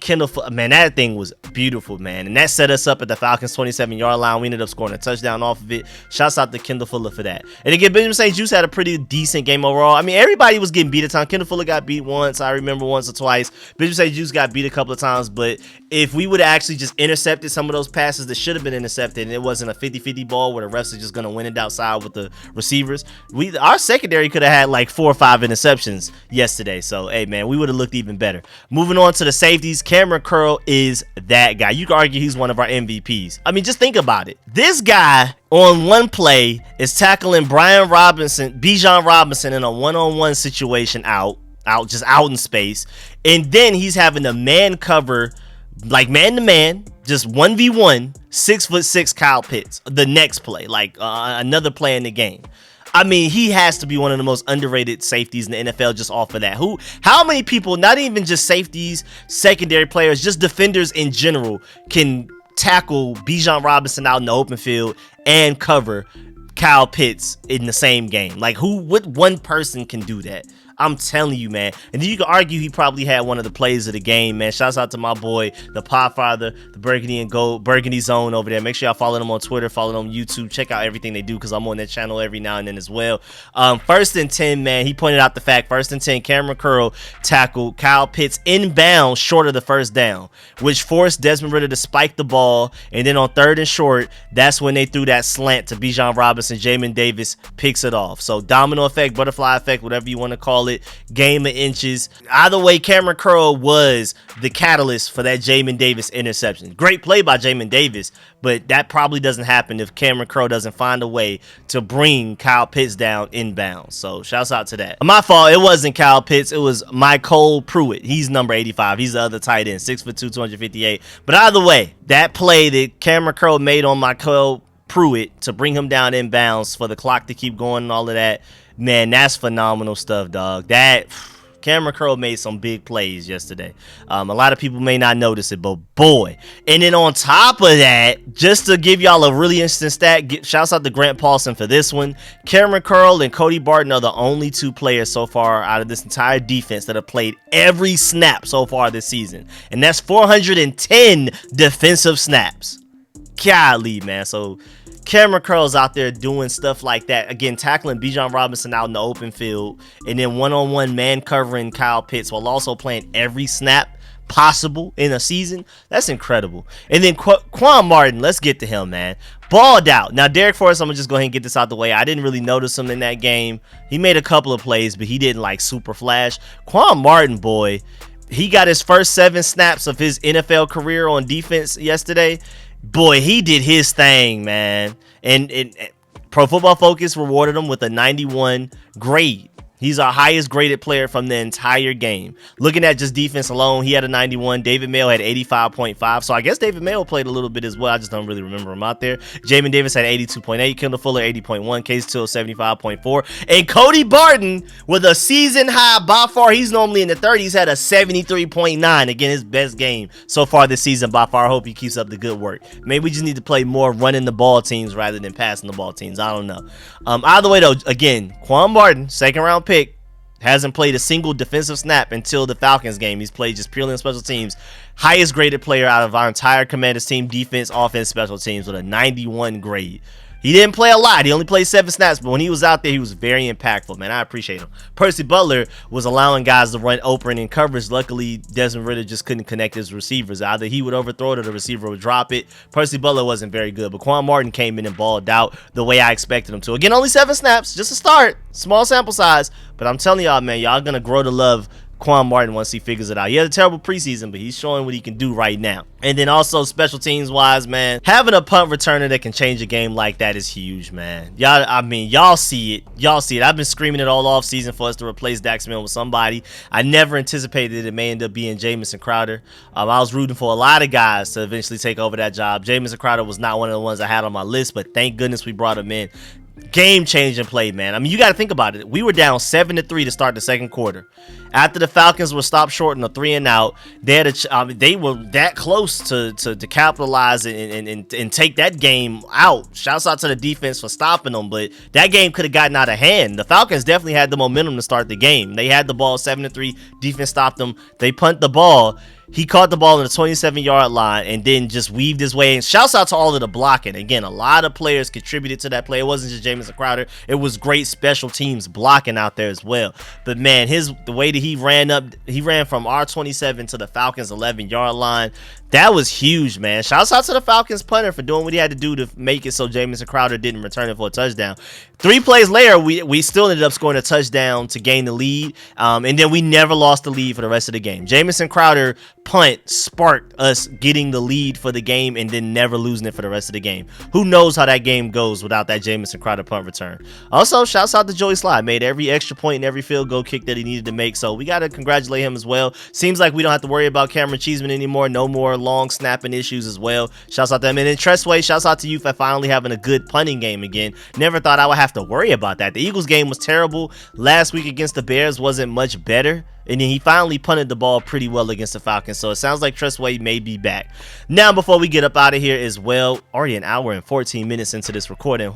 Kendall, man, that thing was beautiful, man. And that set us up at the Falcons 27-yard line. We ended up scoring a touchdown off of it. Shouts out to Kendall Fuller for that. And again, Bieniemy St. Juste had a pretty decent game overall. Everybody was getting beat a ton. Kendall Fuller got beat once. I remember once or twice. Bieniemy St. Juste got beat a couple of times. But if we would have actually just intercepted some of those passes that should have been intercepted, and it wasn't a 50-50 ball where the refs are just going to win it outside with the receivers, our secondary could have had like 4 or 5 interceptions yesterday. So, hey, man, we would have looked even better. Moving on to the safeties. Cameron Curl is that guy. You can argue he's one of our MVPs. Just think about it. This guy on one play is tackling Bijan Robinson in a one-on-one situation out in space, and then he's having a man cover, like man-to-man, just 1v1, 6'6" Kyle Pitts. The next play, another play in the game. He has to be one of the most underrated safeties in the NFL just off of that. How many people, not even just safeties, secondary players, just defenders in general, can tackle Bijan Robinson out in the open field and cover Kyle Pitts in the same game? What one person can do that? I'm telling you, man. And then you can argue he probably had one of the plays of the game, man. Shouts out to my boy, the Podfather, the Burgundy and Gold, Burgundy Zone over there. Make sure y'all follow them on Twitter, follow them on YouTube. Check out everything they do because I'm on their channel every now and then as well. 1st and 10, man. He pointed out the fact, 1st and 10, Cameron Curl tackled Kyle Pitts inbound short of the first down, which forced Desmond Ridder to spike the ball. And then on 3rd and short, that's when they threw that slant to Bijan Robinson. Jamin Davis picks it off. So domino effect, butterfly effect, whatever you want to call it, game of inches. Either way, Cameron Curl was the catalyst for that Jamin Davis interception. Great play by Jamin Davis, but that probably doesn't happen if Cameron Curl doesn't find a way to bring Kyle Pitts down inbound. So shouts out to that. My fault, it wasn't Kyle Pitts, it was Michael Pruitt. He's number 85. He's the other tight end, 6'2", 258. But either way, that play that Cameron Curl made on Michael Pruitt to bring him down inbounds for the clock to keep going and all of that, man, that's phenomenal stuff, dog. That Cameron Curl made some big plays yesterday. A lot of people may not notice it, but boy. And then on top of that, just to give y'all a really interesting stat, shouts out to Grant Paulson for this one. Cameron Curl and Cody Barton are the only 2 players so far out of this entire defense that have played every snap so far this season. And that's 410 defensive snaps. Golly, man. So Cameron Curl's out there doing stuff like that. Again, tackling Bijan Robinson out in the open field, and then one-on-one man covering Kyle Pitts while also playing every snap possible in a season. That's incredible. And then Quan Martin, let's get to him, man. Balled out. Now, Derek Forrest, I'm going to just go ahead and get this out the way. I didn't really notice him in that game. He made a couple of plays, but he didn't like super flash. Quan Martin, boy, he got his first 7 snaps of his NFL career on defense yesterday. Boy, he did his thing, man. And Pro Football Focus rewarded him with a 91 grade. He's our highest graded player from the entire game. Looking at just defense alone, he had a 91. David Mayo had 85.5. So I guess David Mayo played a little bit as well. I just don't really remember him out there. Jamin Davis had 82.8. Kendall Fuller 80.1. Case Till 75.4. And Cody Barton with a season high by far. He's normally in the 30s. Had a 73.9. Again, his best game so far this season by far. I hope he keeps up the good work. Maybe we just need to play more running the ball teams rather than passing the ball teams. I don't know. Either way though, again, Quan Martin, 2nd round pick, hasn't played a single defensive snap until the Falcons game. He's played just purely on special teams. Highest graded player out of our entire Commanders team, defense, offense, special teams, with a 91 grade. He didn't play a lot. He only played 7 snaps, but when he was out there, he was very impactful, man. I appreciate him. Percy Butler was allowing guys to run open in coverage. Luckily, Desmond Ridder just couldn't connect his receivers. Either he would overthrow it or the receiver would drop it. Percy Butler wasn't very good, but Quan Martin came in and balled out the way I expected him to. Again, only 7 snaps, just a start. Small sample size, but I'm telling y'all, man, y'all gonna grow to love Quan Martin once he figures it out. He had a terrible preseason, but he's showing what he can do right now. And then also special teams wise, man, having a punt returner that can change a game like that is huge, man. Y'all, I mean, y'all see it. Y'all see it. I've been screaming it all off season for us to replace Dax Milne with somebody. I never anticipated it may end up being Jamison Crowder. I was rooting for a lot of guys to eventually take over that job. Jamison Crowder was not one of the ones I had on my list, but thank goodness we brought him in. Game-changing play, man. I mean, you got to think about it. We were down 7-3 to start the 2nd quarter. After the Falcons were stopped short in a 3-and-out, they were that close to capitalize and take that game out. Shouts out to the defense for stopping them, but that game could have gotten out of hand. The Falcons definitely had the momentum to start the game. They had the ball 7-3. Defense stopped them. They punt the ball. He caught the ball on the 27-yard line and then just weaved his way in. Shouts out to all of the blocking. Again, a lot of players contributed to that play. It wasn't just Jamison Crowder. It was great special teams blocking out there as well. But man, the way that he ran from our 27 to the Falcons 11-yard line. That was huge, man. Shouts out to the Falcons punter for doing what he had to do to make it so Jamison Crowder didn't return it for a touchdown. 3 plays later, we still ended up scoring a touchdown to gain the lead, and then we never lost the lead for the rest of the game. Jamison Crowder punt sparked us getting the lead for the game and then never losing it for the rest of the game. Who knows how that game goes without that Jamison Crowder punt return. Also, shouts out to Joey Slye. Made every extra point and every field goal kick that he needed to make, so we got to congratulate him as well. Seems like we don't have to worry about Cameron Cheeseman anymore. No more long snapping issues as well. Shouts out to him. And then Tressway, shouts out to you for finally having a good punting game again. Never thought I would have to worry about that. The Eagles game was terrible. Last week against the Bears wasn't much better. And then he finally punted the ball pretty well against the Falcons. So it sounds like Tressway may be back. Now, before we get up out of here as well, already an hour and 14 minutes into this recording.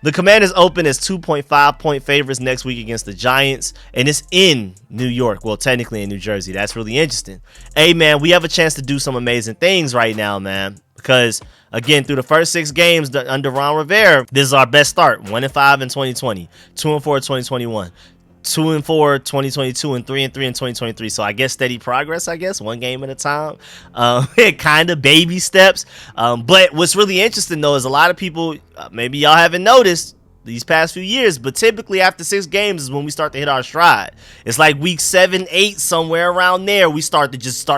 The Commanders open as 2.5 point favorites next week against the Giants. And it's in New York. Well, technically in New Jersey. That's really interesting. Hey, man, we have a chance to do some amazing things right now, man. Because, again, through the first 6 games under Ron Rivera, this is our best start. 1-5 in 2020. 2-4 in 2021. 2-4 2022 and 3-3 in 2023. So I guess steady progress, one game at a time. Kind of baby steps. But what's really interesting though is a lot of people, maybe y'all haven't noticed these past few years, but typically after 6 games is when we start to hit our stride. It's like week 7, 8, somewhere around there, we start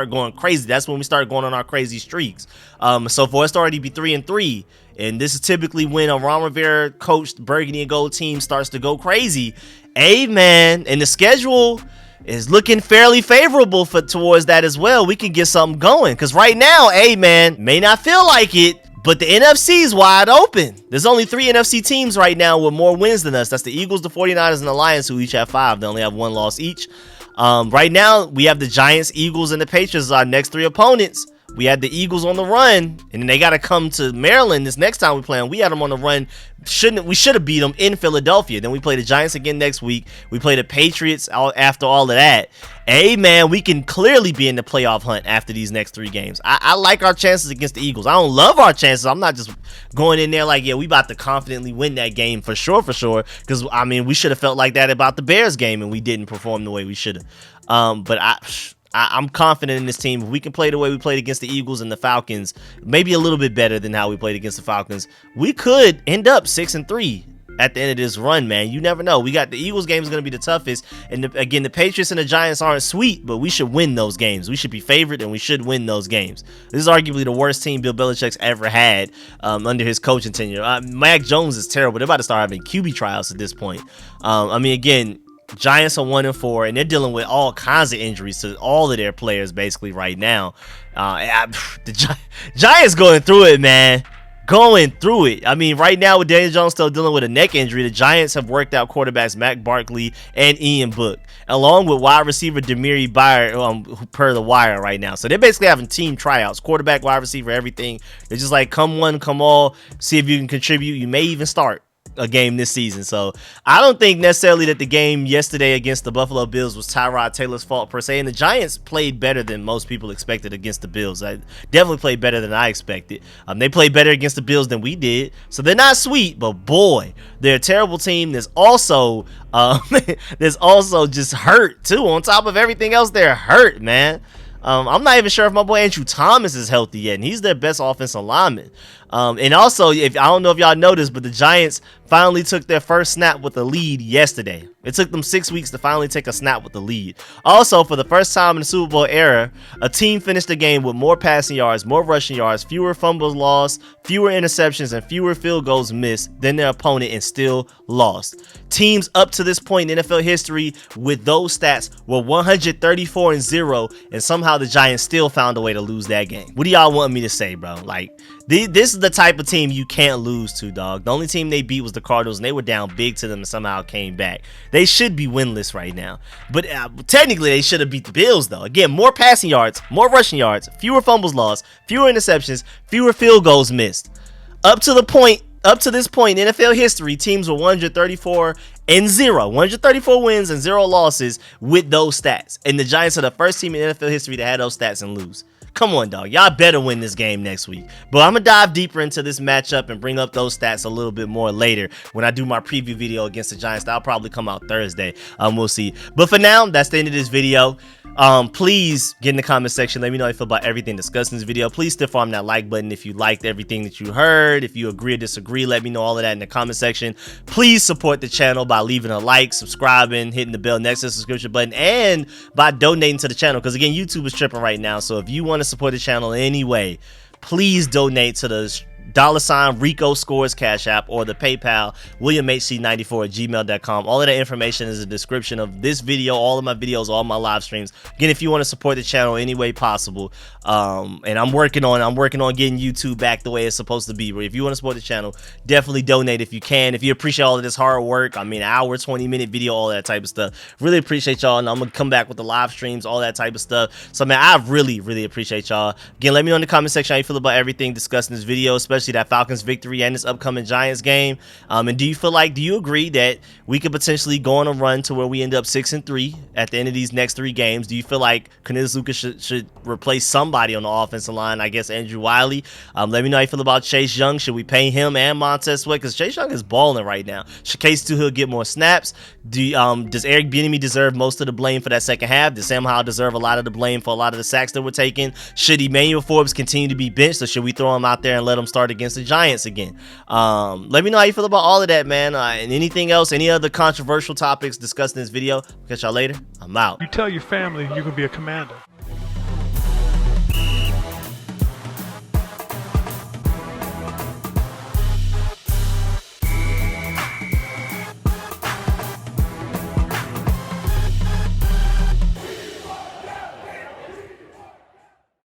going crazy. That's when we start going on our crazy streaks. So for us to already be 3-3, and this is typically when a Ron Rivera coached burgundy and gold team starts to go crazy. Hey, man, and the schedule is looking fairly favorable towards that as well. We can get something going because right now, hey, man, may not feel like it, but the NFC is wide open. There's only 3 NFC teams right now with more wins than us. That's the Eagles, the 49ers, and the Lions, who each have 5. They only have 1 loss each. Right now, we have the Giants, Eagles, and the Patriots as our next 3 opponents. We had the Eagles on the run, and then they got to come to Maryland this next time we play them. We had them on the run. We should have beat them in Philadelphia. Then we play the Giants again next week. We play the Patriots after all of that. Hey, man, we can clearly be in the playoff hunt after these next 3 games. I like our chances against the Eagles. I don't love our chances. I'm not just going in there like, yeah, we about to confidently win that game for sure. Because, I mean, we should have felt like that about the Bears game, and we didn't perform the way we should have. But I'm confident in this team. If we can play the way we played against the Eagles and the Falcons, maybe a little bit better than how we played against the Falcons, we could end up 6-3 at the end of this run, man. You never know. We got the Eagles game is going to be the toughest. And again, the Patriots and the Giants aren't sweet, but we should win those games. We should be favored and we should win those games. This is arguably the worst team Bill Belichick's ever had under his coaching tenure. Mac Jones is terrible. They're about to start having QB tryouts at this point. I mean, again, Giants are 1-4, and they're dealing with all kinds of injuries to all of their players basically right now. The Giants going through it, man. Going through it. I mean, right now with Daniel Jones still dealing with a neck injury, the Giants have worked out quarterbacks Mac Barkley and Ian Book, along with wide receiver Demiri Byer, per the wire right now. So they're basically having team tryouts, quarterback, wide receiver, everything. They're just like, come one, come all, see if you can contribute. You may even start a game this season. So I don't think necessarily that the game yesterday against the Buffalo Bills was Tyrod Taylor's fault per se, and the Giants played better than most people expected against the Bills. I definitely played better than I expected. They played better against the Bills than we did, so they're not sweet, but boy, they're a terrible team. There's also just hurt too. On top of everything else, they're hurt, man. I'm not even sure if my boy Andrew Thomas is healthy yet, and he's their best offensive lineman. And also, I don't know if y'all noticed, but the Giants finally took their first snap with a lead yesterday. It took them 6 weeks to finally take a snap with the lead. Also, for the first time in the Super Bowl era, a team finished the game with more passing yards, more rushing yards, fewer fumbles lost, fewer interceptions, and fewer field goals missed than their opponent and still lost. Teams up to this point in NFL history with those stats were 134-0, and somehow the Giants still found a way to lose that game. What do y'all want me to say, bro? Like, this is the type of team you can't lose to, dog. The only team they beat was the Cardinals, and they were down big to them and somehow came back. They should be winless right now. But technically, they should have beat the Bills, though. Again, more passing yards, more rushing yards, fewer fumbles lost, fewer interceptions, fewer field goals missed. Up to this point in NFL history, teams were 134-0. 134 wins and 0 losses with those stats. And the Giants are the first team in NFL history to have those stats and lose. Come on, dog. Y'all better win this game next week. But I'm going to dive deeper into this matchup and bring up those stats a little bit more later when I do my preview video against the Giants. That'll probably come out Thursday. We'll see. But for now, that's the end of this video. Please get in the comment section. Let me know how you feel about everything discussed in this video. Please still farm that like button if you liked everything that you heard. If you agree or disagree, let me know all of that in the comment section. Please support the channel by leaving a like, subscribing, hitting the bell next to the subscription button, and by donating to the channel. Because again, YouTube is tripping right now. So if you want to support the channel in any way, please donate to the $RicoScores Cash App, or the PayPal, WilliamHC94@gmail.com. All of that information is in the description of this video, all of my videos, all my live streams. Again, if you want to support the channel any way possible, and I'm working on getting YouTube back the way it's supposed to be. But if you want to support the channel, definitely donate if you can. If you appreciate all of this hard work, I mean, an hour, 20-minute video, all that type of stuff. Really appreciate y'all, and I'm gonna come back with the live streams, all that type of stuff. So man, I really appreciate y'all. Again, let me know in the comment section how you feel about everything discussed in this video, especially that Falcons victory and this upcoming Giants game. And do you agree that we could potentially go on a run to where we end up 6-3 at the end of these next 3 games? Do you feel like Cornelius Lucas should replace somebody on the offensive line? I guess Andrew Wiley. Let me know how you feel about Chase Young. Should we pay him and Montez Sweat? Because Chase Young is balling right now. Should Case Hill get more snaps? Does Eric Bieniemy deserve most of the blame for that second half? Does Sam Howell deserve a lot of the blame for a lot of the sacks that were taken? Should Emmanuel Forbes continue to be benched, or should we throw him out there and let him start against the Giants again? Let me know how you feel about all of that, man. And anything else, any other controversial topics discussed in this video. Catch y'all later. I'm out. You tell your family you can be a commander.